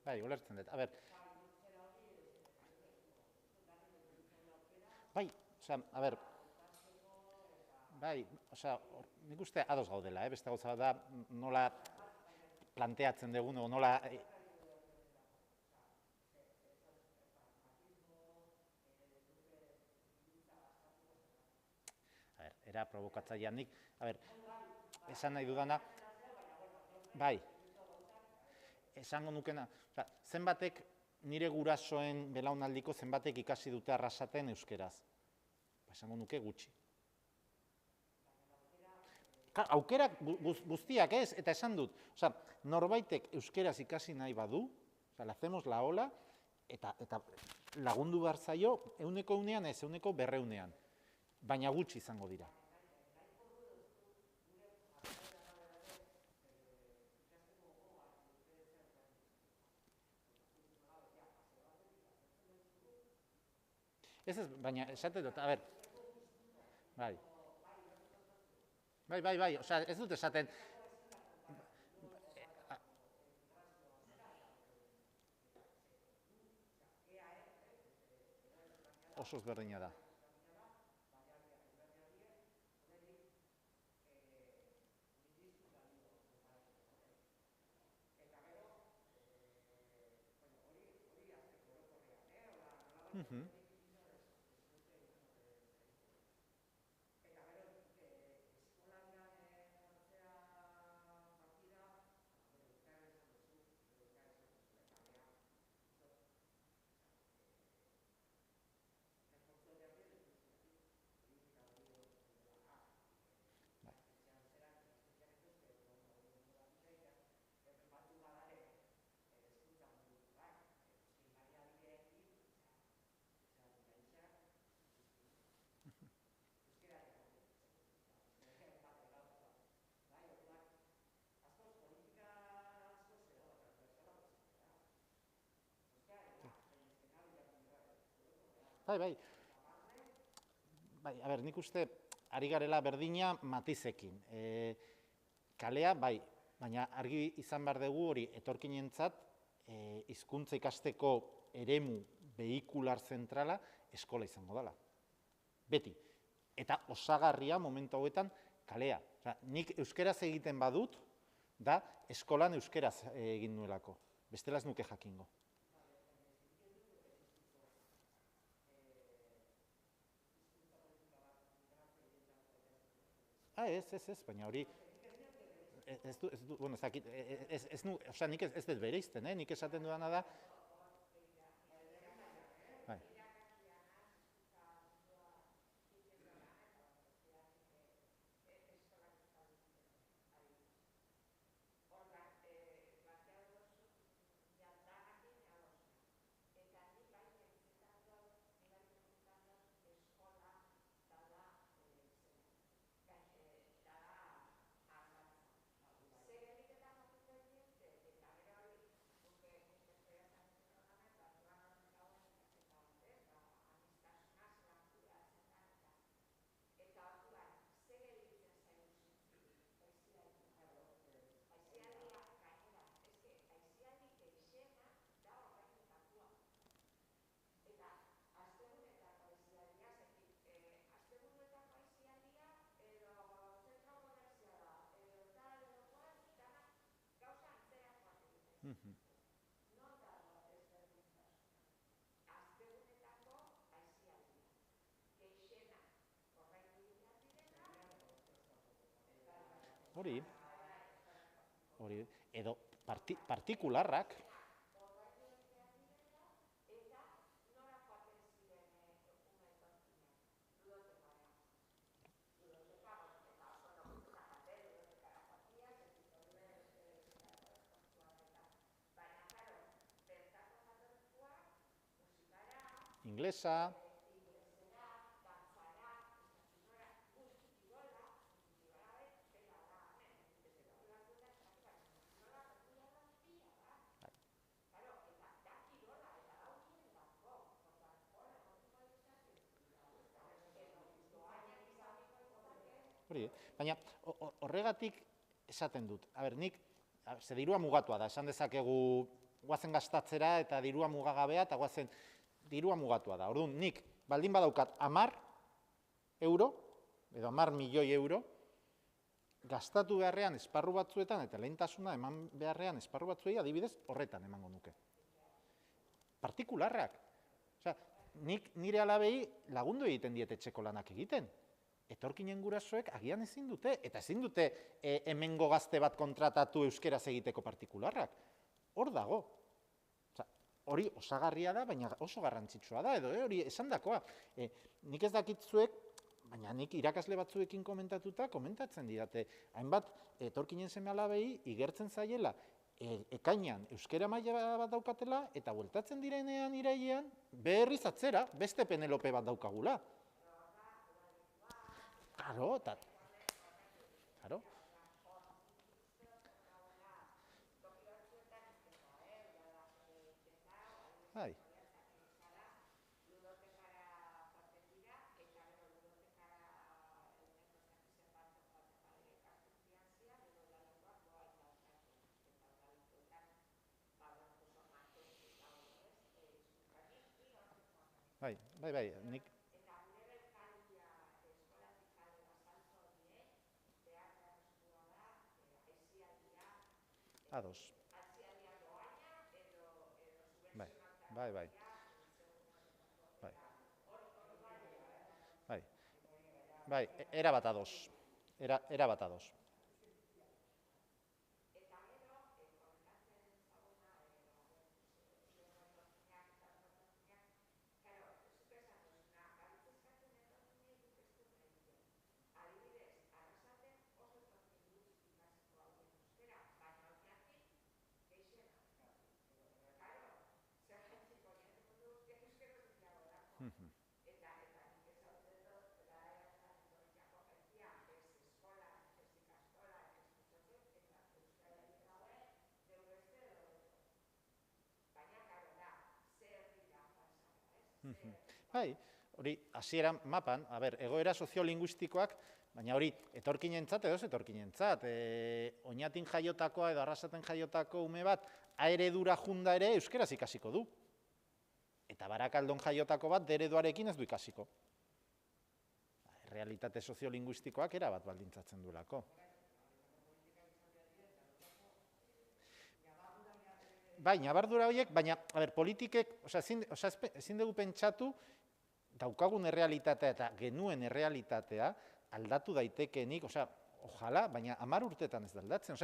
Bai, ulertzen dut. A ber, bai, osea, a ber, bai, osea, nik uste ados gaudela, beste gauza bat da nola planteatzen dugun, o nola... A ber, era provokatzailean nik, a ber, esan nahi dudana, bai, esango nukena, osea, zenbatek nire gurasoen belaunaldiko zenbatek ikasi dute arrasaten euskeraz. Esango nuke gutxi. Aukerak guztiak ez, eta esan dut, osea, norbaitek euskeraz ikasi nahi badu, osea, le hacemos la ola, eta lagundu behar zaio, 100 ez, 200 baina gutxi izango dira. Ez, baina esate dut, a ber, bai, osea, ez dut esaten, oso ezberdina da. Bai, a ber, nik uste ari garela berdina matizekin. Kalea, bai, baina argi izan behar dugu hori etorkinentzat hizkuntza ikasteko eremu behikular zentrala eskola izango dela. Beti. Eta osagarria momentu hauetan kalea. Nik euskeraz egiten badut, da eskolan euskeraz egin nuelako. Bestela ez nuke jakingo. Ez, baina hori... Bueno, nik ez dut bereizten, nik esaten dudana da... Hori, edo partikularrak, inglesa, hori, baina horregatik esaten dut. A ber, nik, ze dirua mugatua da, esan dezakegu guazen gastatzera eta dirua mugagabea eta guazen dirua mugatua da. Orduan, nik baldin badaukat 10 euro, edo 10 milioi euro, gastatu beharrean esparru batzuetan eta lehentasuna eman beharrean esparru batzuei adibidez horretan emango nuke. Partikularrak. Osea, nik nire alabei lagundu egiten diet etxeko lanak egiten. Etorkinen gurasoek agian ezin dute, eta ezin dute hemengo gazte bat kontratatu euskeraz egiteko partikularrak. Hor dago. Osea, hori osagarria da, baina oso garrantzitsua da, edo hori esandakoa. Nik ez dakitzuek, baina nik irakasle batzuekin komentatzen didate. Hainbat etorkinen seme-alabei igertzen zaiela ekainean euskera maila bat daukatela, eta bueltatzen direnean irailean berriz atzera beste Penelope bat daukagula. Claro, claro. Bai. Bai, nik... Ados. Bai. Bai, erabat ados. Erabat ados. Bai, hori hasieran mapan, egoera soziolinguistikoak, baina hori etorkinentzat edo ez etorkinentzat. Oñatin jaiotakoa edo Arrasaten jaiotako ume bat A-eredura junda ere euskeraz ikasiko du. Eta Barakaldon jaiotako bat D-ereduarekin ez du ikasiko. Realitate soziolinguistikoak erabat baldintzatzen duelako. Bai, nabardura horiek, baina, politikek, ezin dugu pentsatu, daukagun errealitatea eta genuen errealitatea aldatu daitekenik, ojala, baina 10 urtetan ez da aldatzen.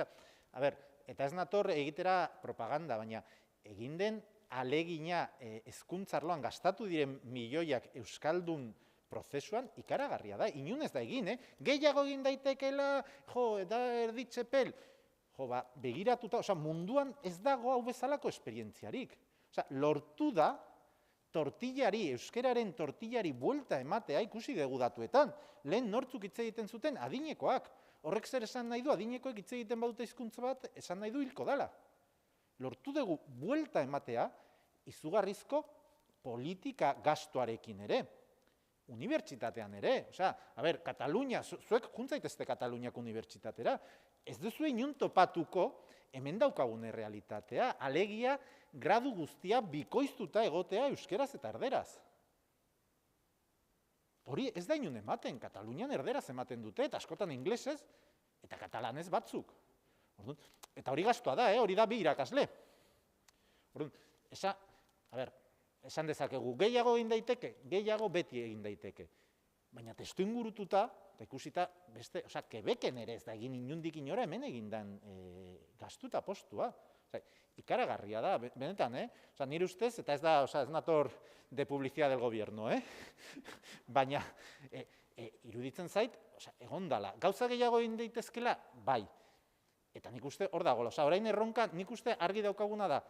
Eta ez nator egitera propaganda, baina egin den alegina hezkuntza arloan gastatu diren milioiak euskaldun prozesuan ikaragarria da. Inun ez da egin, gehiago egin daitekeela, eta erditxepel. Begiratuta, munduan ez dago hau bezalako esperientziarik. Lortu da tortillari, euskeraren tortillari buelta ematea ikusi dugu datuetan. Lehen nortzuk hitz egiten zuten adinekoak. Horrek zer esan nahi du, adinekoek hitz egiten badute hizkuntza bat, esan nahi du hilko dela. Lortu dugu buelta ematea izugarrizko politika gastuarekin ere. Unibertsitatean ere. Katalunia, zuek juntzaitezte Kataluniak unibertsitatera, ez duzu inun topatuko hemen daukagun errealitatea, alegia gradu guztia bikoiztuta egotea euskeraz eta erderaz. Hori ez da inun ematen, Katalunian erderaz ematen dute, eta askotan inglesez, eta katalanez batzuk. Eta hori gastua da, hori da 2 irakasle. Esan dezakegu, gehiago egin daiteke, gehiago beti egin daiteke. Baina testu ingurututa, eta ikusita, Quebecen ere ez da egin inundik inora hemen egin den gastuta postua. Ikaragarria da, benetan, nire ustez, eta ez nator de publicidad del gobierno, baina iruditzen zait, egon dala. Gauza gehiago egin daitezkela, bai. Eta nik uste hor dago, orain erronka, nik uste argi daukaguna da,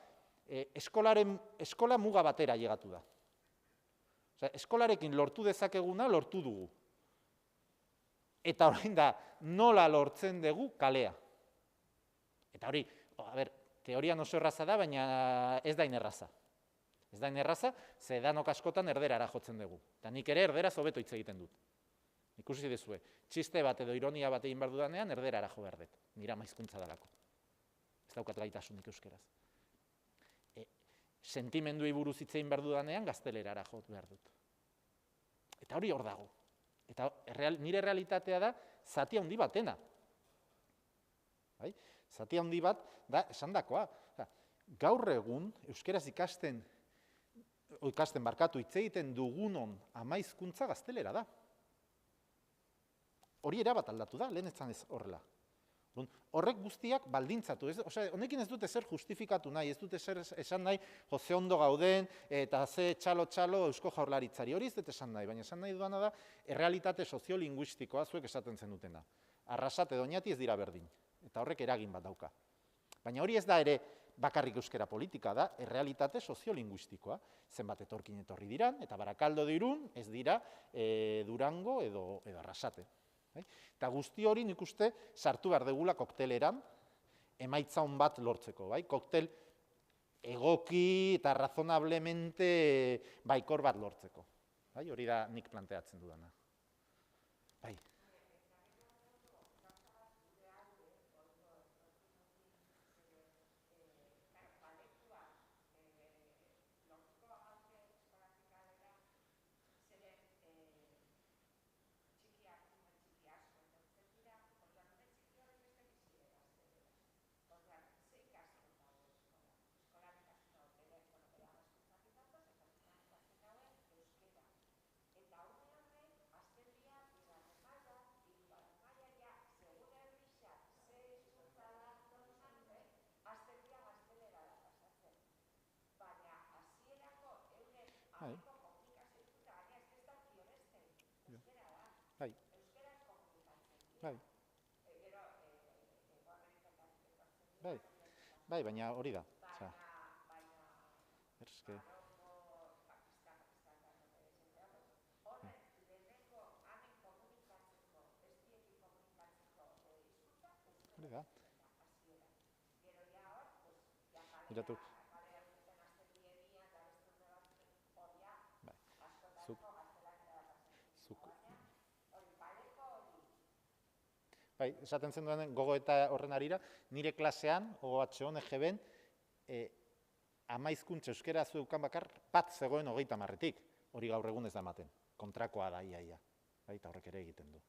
eskola muga batera llegatu da. Eskolarekin lortu dezakeguna, lortu dugu. Eta orain da, nola lortzen dugu kalea. Eta hori, teorian oso erraza da, baina ez da inerraza. Ez da inerraza, ze danok askotan erderara jotzen dugu. Eta nik ere erderaz hobeto hitz egiten dut. Ikusi dezue, txiste bat edo ironia bat egin behar dudanean, erderara jo behar dut. Nire ama hizkuntza dalako. Ez daukat gaitasunik euskeraz. sentimenduei buruz hitz egin behar dudanean gaztelerara jo behar dut. Eta hori hor dago. Eta nire realitatea da zati handi batena. Bai? Zati handi bat da esandakoa. Gaur egun euskeraz ikasten hitz egiten dugunon amaizkuntza gaztelera da. Hori erabat aldatu da, lehen etzan ez horrela. Horrek guztiak baldintzatu. Honekin ez dute zer justifikatu nahi, ez dute zer esan nahi, ze ondo gauden, eta ze txalo-txalo Eusko Jaurlaritzari. Hori ez dut esan nahi, baina esan nahi duana da, errealitate soziolinguistikoa zuek esaten zenutena. Arrasate Doñati ez dira berdin, eta horrek eragin bat dauka. Baina hori ez da ere bakarrik euskera politika da, errealitate soziolinguistikoa. Zenbat etorkin etorri diran, eta Barakaldo de Irun ez dira Durango edo Arrasate. Eta guzti hori nik uste sartu behar degula kokteleran emaitza on bat lortzeko. Koktel egoki eta razonablemente baikor bat lortzeko. Hori da nik planteatzen dudana. Bai, baina hori da. Hori da. Miratu. Bai, esaten zen duen gogo eta horren arira, nire klasean, OH-on, EGB-en, amaizkuntza euskera zeukan bakar, bat zegoen 30-etik. Hori gaur egun ez da ematen. Kontrakoa da, ia. Eta horrek ere egiten du.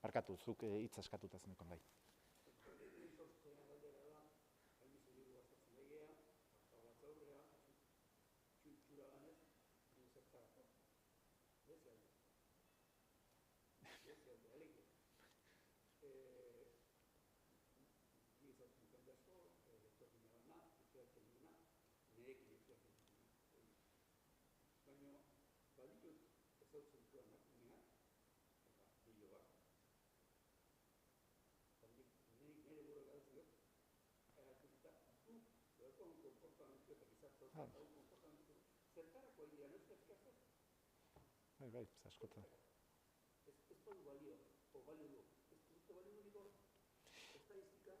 Barkatu, zuk hitz askatuta zenekon, bai. Bai, askotan. Ez badu balio, o balio du. Ez dute balio dugu, estadistika,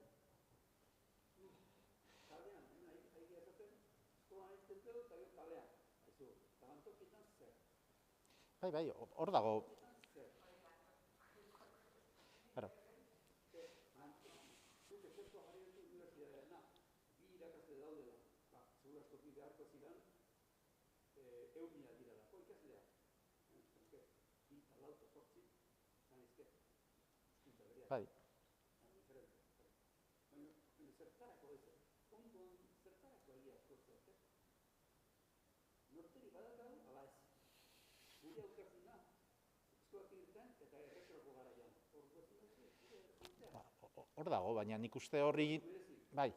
kalean, hain esaten, eskolan egiten dugu, eta gero kalean. Eta bantokietan zer. Bai, hor dago. Zuk ezertua jarri dut unibertsitateana, bi irakasle daudela, segurasko bi beharko zidan, 1.000 diralako ikaslea. Bai. Zertarako ez, ondoan zertarako egia askoz, norteri badakau, ala ez. Gure aukertzen da, eskolak irten eta erretroko garaian. Hor dago, baina nik uste horri... Bai.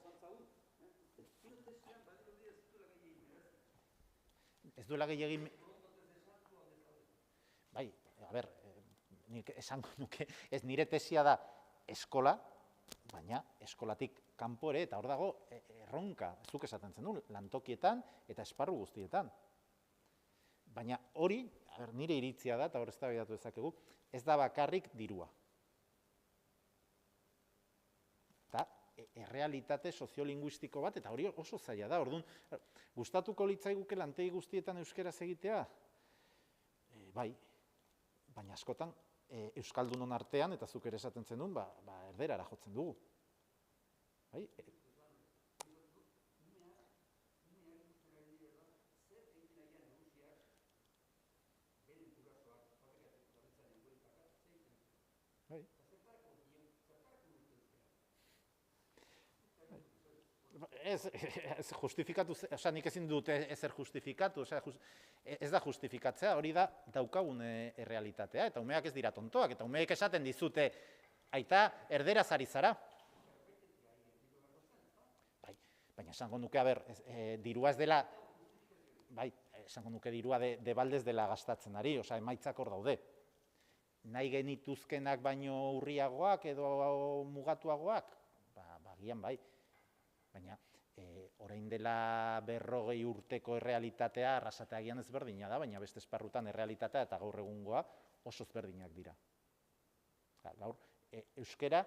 Ez duela gehiagin... Bai, a ber, nik esango nuke, ez nire tesia da eskola, baina eskolatik kanpo ere, eta hor dago erronka, zuk esaten zen du, lantokietan eta esparru guztietan. Baina hori, nire iritzia da, eta hor eztabaidatu dezakegu, ez da bakarrik dirua. Eta errealitate soziolinguistiko bat, eta hori oso zaila da. Orduan, gustatuko litzaiguke lantegi guztietan euskeraz egitea? Bai, baina askotan euskaldunon artean, eta zuk ere esaten zen duen, erderara jotzen dugu. Bai? Ez justifikatu, oza, nik ezin dut ezer justifikatu, oza, ez da justifikatzea, hori da daukagun errealitatea, eta umeak ez dira tontoak, eta umeek esaten dizute, aita, erderaz ari zara. Bai, baina esango nuke, dirua ez dela, bai, esango nuke dirua de baldez dela gastatzen ari, oza, emaitzak hor daude. Nahi genituzkenak baino urriagoak edo mugatuagoak, bagian bai. Baina, orain dela 40 urteko errealitatea arrasateagian ezberdina da, baina beste esparrutan errealitatea eta gaur egungoa oso ezberdinak dira. Gaur, euskara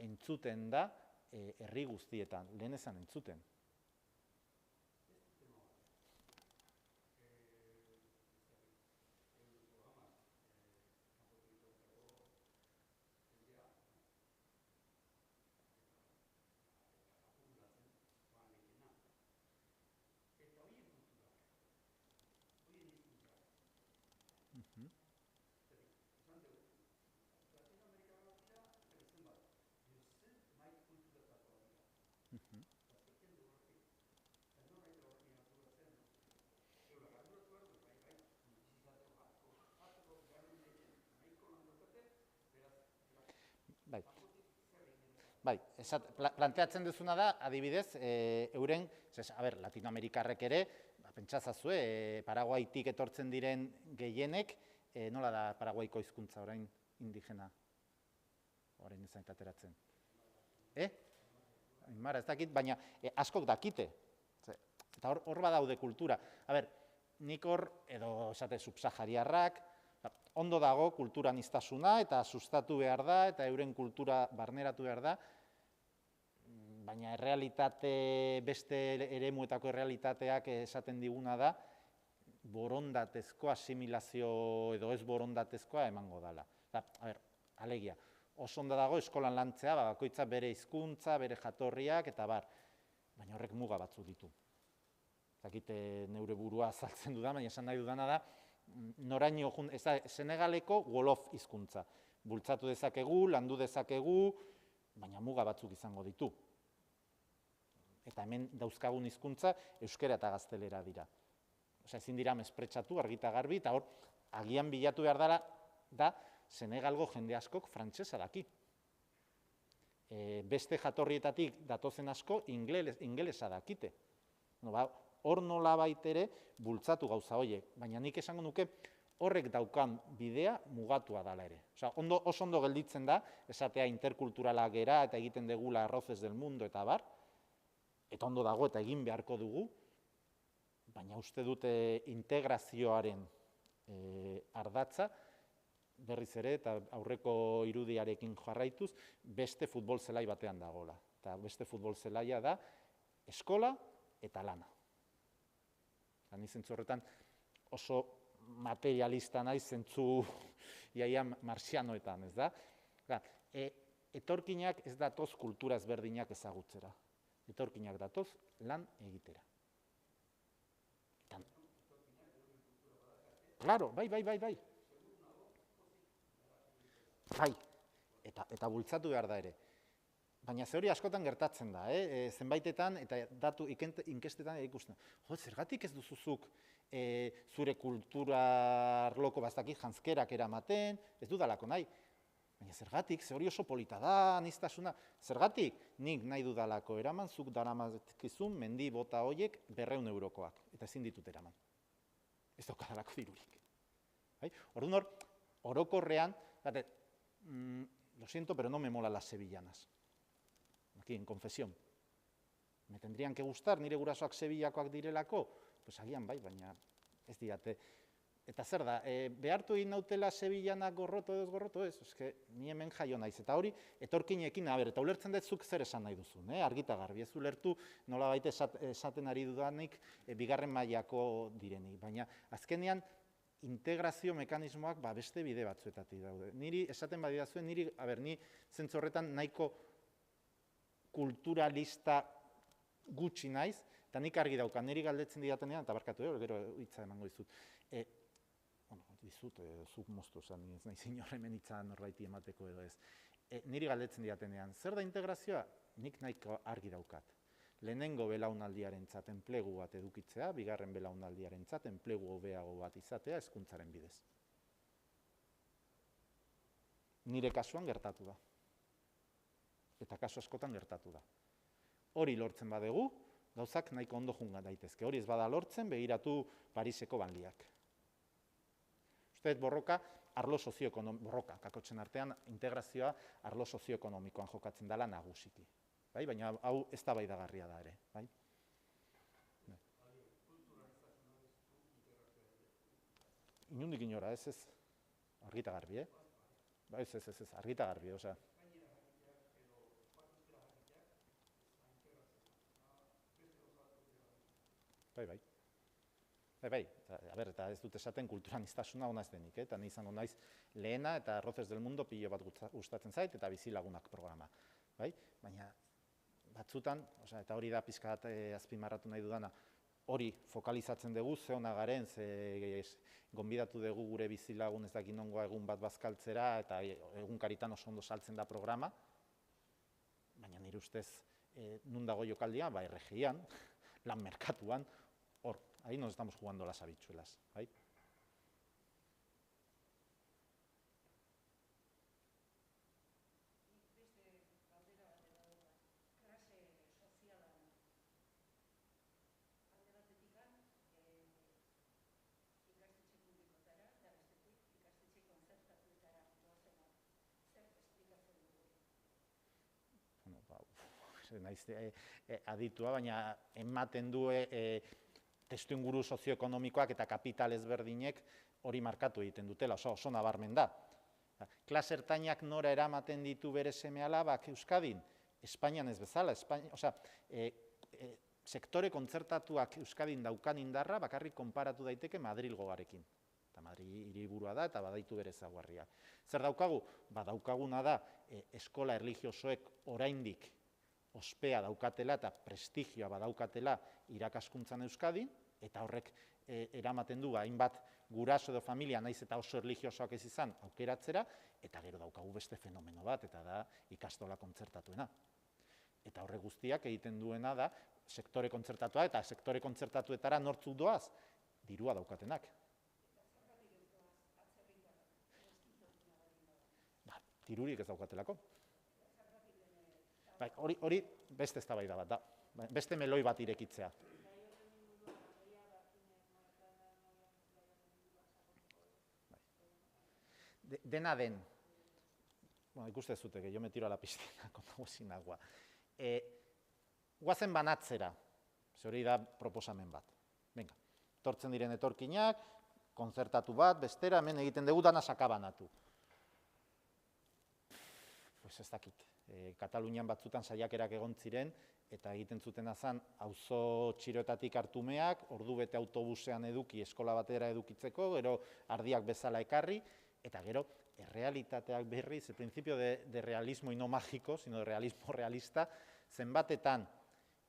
entzuten da herri guztietan, lehen ezan entzuten. Bai, planteatzen duzuna da, adibidez, euren, Latinoamerikarrek ere, pentsazazue, Paraguaitik etortzen diren gehienek, nola da Paraguaiko hizkuntza orain indigena? Orain ezait ateratzen. Aimara, ez dakit, baina askok dakite. Eta hor badaude kultura. Nik hor, edo esate subsahariarrak, ondo dago kulturaniztasuna eta sustatu behar da, eta euren kultura barneratu behar da, baina errealitate, beste eremuetako errealitateak esaten diguna da, borondatezko asimilazio edo ez borondatezkoa emango dela. Alegia, oso ondo dago eskolan lantzea, bakoitza bere hizkuntza, bere jatorriak, eta bar, baina horrek muga batzu ditu. Zakite neure burua azaltzen dudan, baina esan nahi dudana da, noraino, ez da, Senegaleko Wolof hizkuntza. Bultzatu dezakegu, landu dezakegu, baina muga batzuk izango ditu. Eta hemen dauzkagun hizkuntza euskara eta gaztelera dira. Ezin dira mespretxatu, argita garbi, eta hor, agian bilatu behar dela, da, Senegalgo jende askok frantsesa daki. Beste jatorrietatik datozen asko ingelesa dakite. Hor nola baitere bultzatu gauza horiek, baina nik esango nuke horrek daukan bidea mugatua dela ere. Oso ondo gelditzen da, esatea interkulturala gera eta egiten degula arroces del mundo eta bar, eta ondo dago eta egin beharko dugu, baina uste dute integrazioaren ardatza, berriz ere, eta aurreko irudiarekin jarraituz, beste futbol zelai batean dagoela. Eta beste futbol zelaia da eskola eta lana. Ni zentzu horretan oso materialista naiz zentzu iaia marxianoetan, ez da? Etorkinak ez datoz kultura ezberdinak ezagutzera. Etorkinak datoz lan egitera. Claro, bai. Bai, eta bultzatu behar da ere. Baina ze hori askotan gertatzen da, zenbaitetan eta datu inkestetan ikusten. Zergatik ez duzuzuk zure kultura arloko bastakit janzkerak eramaten, ez dudalako nahi. Baina zergatik, ze hori oso polita da, aniztasuna. Zergatik, nik nahi dudalako eraman, zuk daramazkizun mendi bota horiek 200 eurokoak, eta ezin ditut eraman. Ez daukadalako dirurik. Orduan hor, orokorrean, lo siento, pero no me mola las sevillanas. Aquí, en confesión. Me tendrían que gustar nire gurasoak sevillakoak direlako? Pues agian bai, baina ez diate. Eta zer da, behartu egin nautela sevillanak gorroto edo ez gorroto ez? Eske, ni hemen jaio naiz. Eta hori, etorkinekin, eta ulertzen dut zuk zer esan nahi duzun, argita garbi. Ez ulertu nola baita esaten ari dudanik bigarren mailako direnik. Baina, azkenean, integrazio mekanismoak beste bide batzuetatik daude. Niri esaten badidazuen, ni zentzu horretan nahiko kulturalista gutxi naiz, eta nik argi dauka, niri galdetzen didatenean, eta barkatu, gero hitza emango dizut. dizut, zuk moztu esan, ez nahi zinor hemen itzan norbaiti emateko edo ez. Niri galdetzen diatenean, zer da integrazioa? Nik nahiko argi daukat. Lehenengo belaunaldiarentzat enplegu bat edukitzea, bigarren belaunaldiarentzat enplegu hobeago bat izatea hezkuntzaren bidez. Nire kasuan gertatu da. Eta kasu askotan gertatu da. Hori lortzen badugu, gauzak nahiko ondo junga daitezke. Hori ez bada lortzen, begiratu Pariseko banliak. Usteet borroka, arlo sozioekonomikoan, kakotzen artean, integrazioa arlo sozioekonomikoan jokatzen dela nagusiki. Bai? Baina hau eztabaidagarria da ere. Bai? Inundik inora, ez, argita garbi, Ba, ez, argita garbi, osea. Bai. Eta ez dut esaten kulturaniztasuna ona ez denik, eta ni izango naiz lehena eta Arroces del Mundo pilo bat gustatzen zait, eta bizilagunak programa. Bai? Baina batzutan, eta hori da pixka bat azpimarratu nahi dudana, hori fokalizatzen dugu, ze ona garen, ze gonbidatu dugu gure bizilagun ez dakit nongoa egun bat bazkaltzera, eta egunkaritan oso ondo saltzen da programa, baina nire ustez nun dago jokaldia, ba RGIan, lan merkatuan, hor, ahí nos estamos jugando las habichuelas, bai? Naiz aditua, baina ematen du testuinguru sozioekonomikoak eta kapital ezberdinek hori markatu egiten dutela, oso nabarmen da. Klase ertainak nora eramaten ditu bere seme-alabak Euskadin? Espainian ez bezala, sektore kontzertatuak Euskadin daukan indarra bakarrik konparatu daiteke Madrilgoarekin. Eta Madrid hiriburua da eta badaitu bere ezaugarriak. Zer daukagu? Ba daukaguna da eskola erlijiosoek oraindik ospea daukatela eta prestigioa badaukatela irakaskuntzan Euskadin, eta horrek eramaten du hainbat guraso edo familia naiz eta oso erlijiosoak ez izan aukeratzera, eta gero daukagu beste fenomeno bat, eta da ikastola kontzertatuena. Eta horrek guztiak egiten duena da sektore kontzertatua, eta sektore kontzertatuetara nortzuk doaz, dirua daukatenak. Dirurik ez daukatelako. Hori beste eztabaida bat da, beste meloi bat irekitzea. Dena den, ikuste zute, que yo me tiro a la piscina con agua sin agua. Guazen banatzera, ze hori da proposamen bat. Venga, tortzen diren etorkinak, konzertatu bat, bestera, hemen egiten dugu dana sakabanatu. Pues ez dakit. Katalunian batzutan saiakerak egon ziren, eta egiten zutena zen auzo txiroetatik hartumeak, ordubete autobusean eduki, eskola batera edukitzeko, gero ardiak bezala ekarri, eta gero errealitateak berriz, el principio de realismo y no mágico, sino de realismo realista, zenbatetan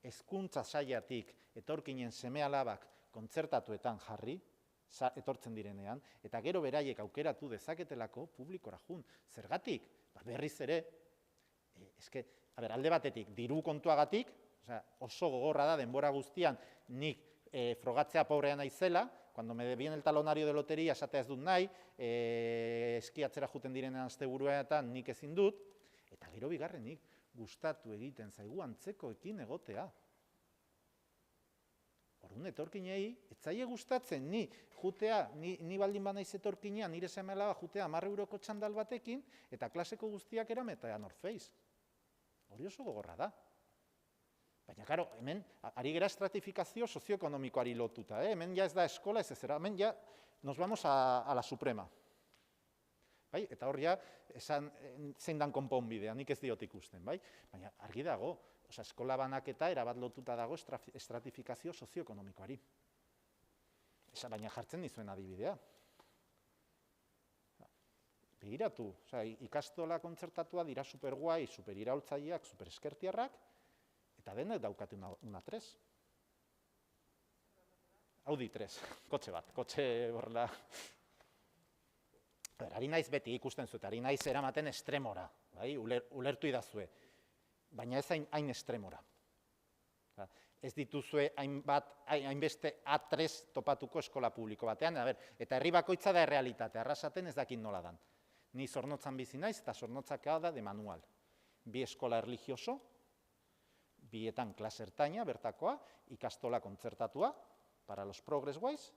hezkuntza saiatik etorkinen seme-alabak kontzertatuetan jarri, etortzen direnean, eta gero beraiek aukeratu dezaketelako publikora jun. Zergatik? Berriz ere, alde batetik, diru kontuagatik, oso gogorra da denbora guztian nik frogatzea pobrea naizela, cuando me viene el talonario de lotería esatea ez dut nahi, eskiatzera juten direnean asteburuetan nik ezin dut, eta gero bigarrenik gustatu egiten zaigu antzekoekin egotea. Orduan etorkinei, ez zaie gustatzen ni jutea, ni baldin banaiz etorkinean, nire seme-alaba jutea 10 euroko txandal batekin, eta klaseko guztiak erametea North Face. Hori oso gogorra da. Baina, karo, hemen, ari gera estratifikazio sozioekonomikoari lotuta, hemen ja ez da eskola ez ezera, hemen ja nos vamos a la Suprema. Bai? Eta hor ja, zein dan konponbidea, nik ez diot ikusten, bai? Baina, argi dago, eskola banaketa erabat lotuta dago estratifikazio sozioekonomikoari. Baina jartzen dizuen adibidea. Begiratu, ikastola kontzertatua dira superguai, superiraultzaileak, supereskertiarrak, eta denek daukate una 3. Audi 3, kotxe bat, kotxe borla. Ari naiz beti ikusten zut, ari naiz eramaten estremora, bai? Ulertu idazue, baina ez hain estremora. Ez dituzue hainbeste A3 topatuko eskola publiko batean, eta herri bakoitza da errealitate, Arrasaten ez dakit nola dan. Ni Zornotzan bizi naiz, eta Zornotzaka da de manual. 2 eskola erlijioso, 2etan klase ertaina, bertakoa, ikastola kontzertatua, para los progress guys,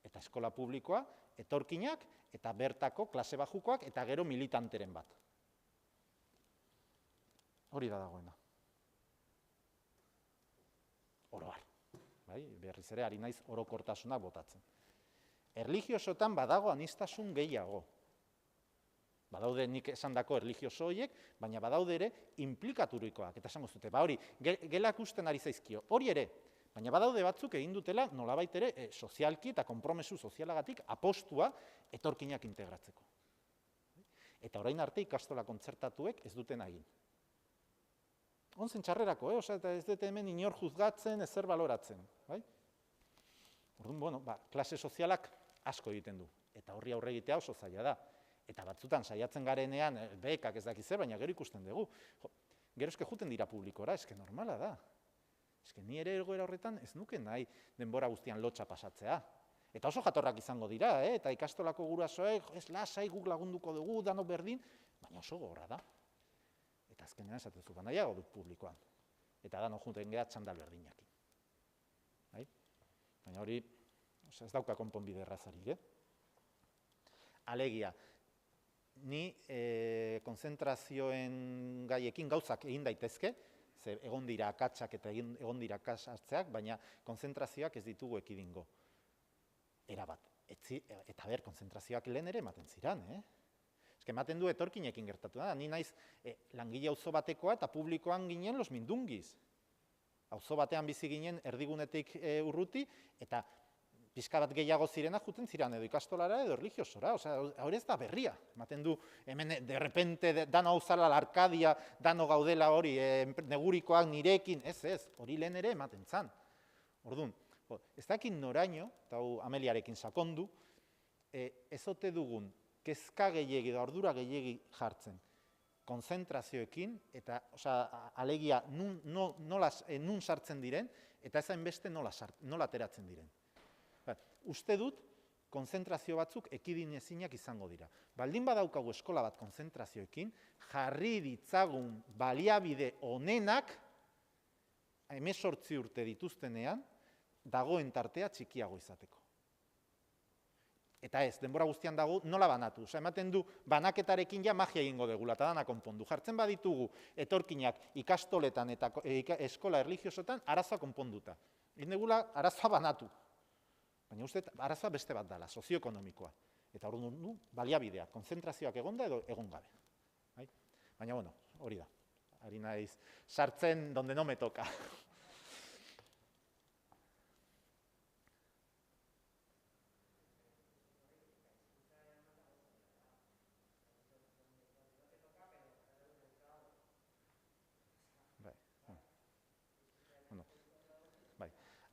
eta eskola publikoa, etorkinak, eta bertako klase bajukoak, eta gero militanteren bat. Hori da dagoena. Oroar. Berriz ere, ari naiz orokortasunak botatzen. Erlijiosotan badago aniztasun gehiago. Badaude nik esandako erlijioso horiek, baina badaude ere implikaturikoak. Eta esango zute, hori, gelak usten ari zaizkio. Hori ere, baina badaude batzuk egin dutela nolabait ere sozialki eta konpromesu sozialagatik apostua etorkinak integratzeko. Eta orain arte ikastola kontzertatuek ez duten egin. Onzen txarrerako, eta ez dute hemen inor juzgatzen, ezer baloratzen. Orduan, klase sozialak asko egiten du. Eta horri aurre egitea oso zaila da. Eta batzutan saiatzen garenean, bekak ez dakiz zer, baina gero ikusten dugu. Gero eske juten dira publikora, eske normala da. Eske ni ere egoera horretan ez nuke nahi denbora guztian lotxa pasatzea. Eta oso jatorrak izango dira, eta ikastolako gurasoek, ez lasai guk lagunduko dugu, danok berdin, baina oso gogorra da. Eta azkenean esatezu, nahiago dut publikoan. Eta danok junten geha txandal berdinakin. Baina hori, ez dauka konponbide errazarik, Alegia, ni konzentrazioen gaiekin gauzak egin daitezke, ze egon dira akatsak eta egon dira akatsak, baina konzentrazioak ez ditugu ekidingo. Erabat. Eta konzentrazioak lehen ere ematen ziran, Ez ematen du etorkinekin gertatu da, ni naiz langile auzo batekoa eta publikoan ginen los mindungiz. Auzo batean bizi ginen erdigunetik urruti, eta pixka bat gehiago zirena juten ziren edo ikastolara edo erlijiosora. Hori ez da berria. Ematen du, hemen de repente dano hauzala Arkadia, dano gaudela hori, negurikoak nirekin, ez, hori lehen ere ematen zan. Orduan, ez dakit noraino, eta Ameliarekin sakondu, ez ote dugun kezka gehiegi da ordura gehiegi jartzen konzentrazioekin, eta alegia nun sartzen diren, eta ez hainbeste nola ateratzen diren. Uste dut, konzentrazio batzuk ekidin ezinak izango dira. Baldin badaukagu eskola bat konzentrazioekin, jarri ditzagun baliabide onenak, 18 urte dituztenean, dagoen tartea txikiago izateko. Eta ez, denbora guztian dago, nola banatu. Ematen du, banaketarekin ja magia egingo degula, eta dana konpondu. Jartzen baditugu etorkinak ikastoletan eta eskola erlijiosotan, arazoa konponduta. Egin degula, arazoa banatu. Baina uste, arazoa beste bat dela, sozioekonomikoa. Eta hori du, baliabidea, konzentrazioak egonda edo egon gabe. Baina, hori da. Ari naiz, sartzen donde no me toca.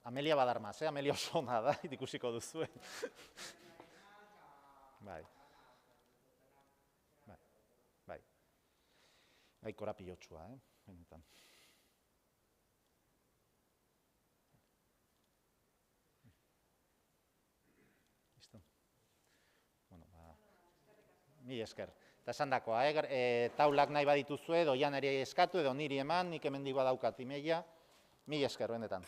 Amelia badarmaz, Amelia oso ona da, ikusiko duzu. Bai. Korapiotsua, benetan. Listo? Mila esker. Eta esan dakoa, taulak nahi badituzue, doian ere eskatu, edo niri eman, nik hemen digoa daukat imeia. Mila esker, benetan.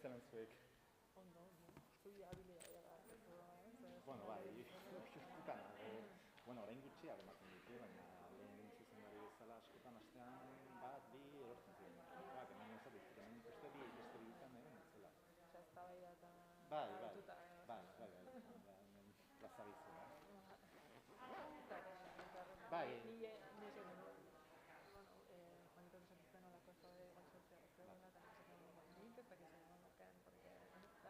Zelan zuek. habilidadea da, Bueno, bai, askotan, orain gutxiak ematen ditu, baina lehen zuzendari bezala askotan astean bat, bi erortzen ziren. Hemen ez dut, hemen uste beste bi izan egon zela. Eztabaida eta Bai, lotuta. hemen plaza bizela. Eta Bai. ni esan Juanito esan zuten olako eztabaida igual zegoela, eta nik esaten dut, nik ez dakit zer egon luken, porque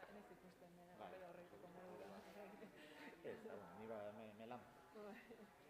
ez dut ikusten bere horreiteko modura. Ez, ni me lanzo.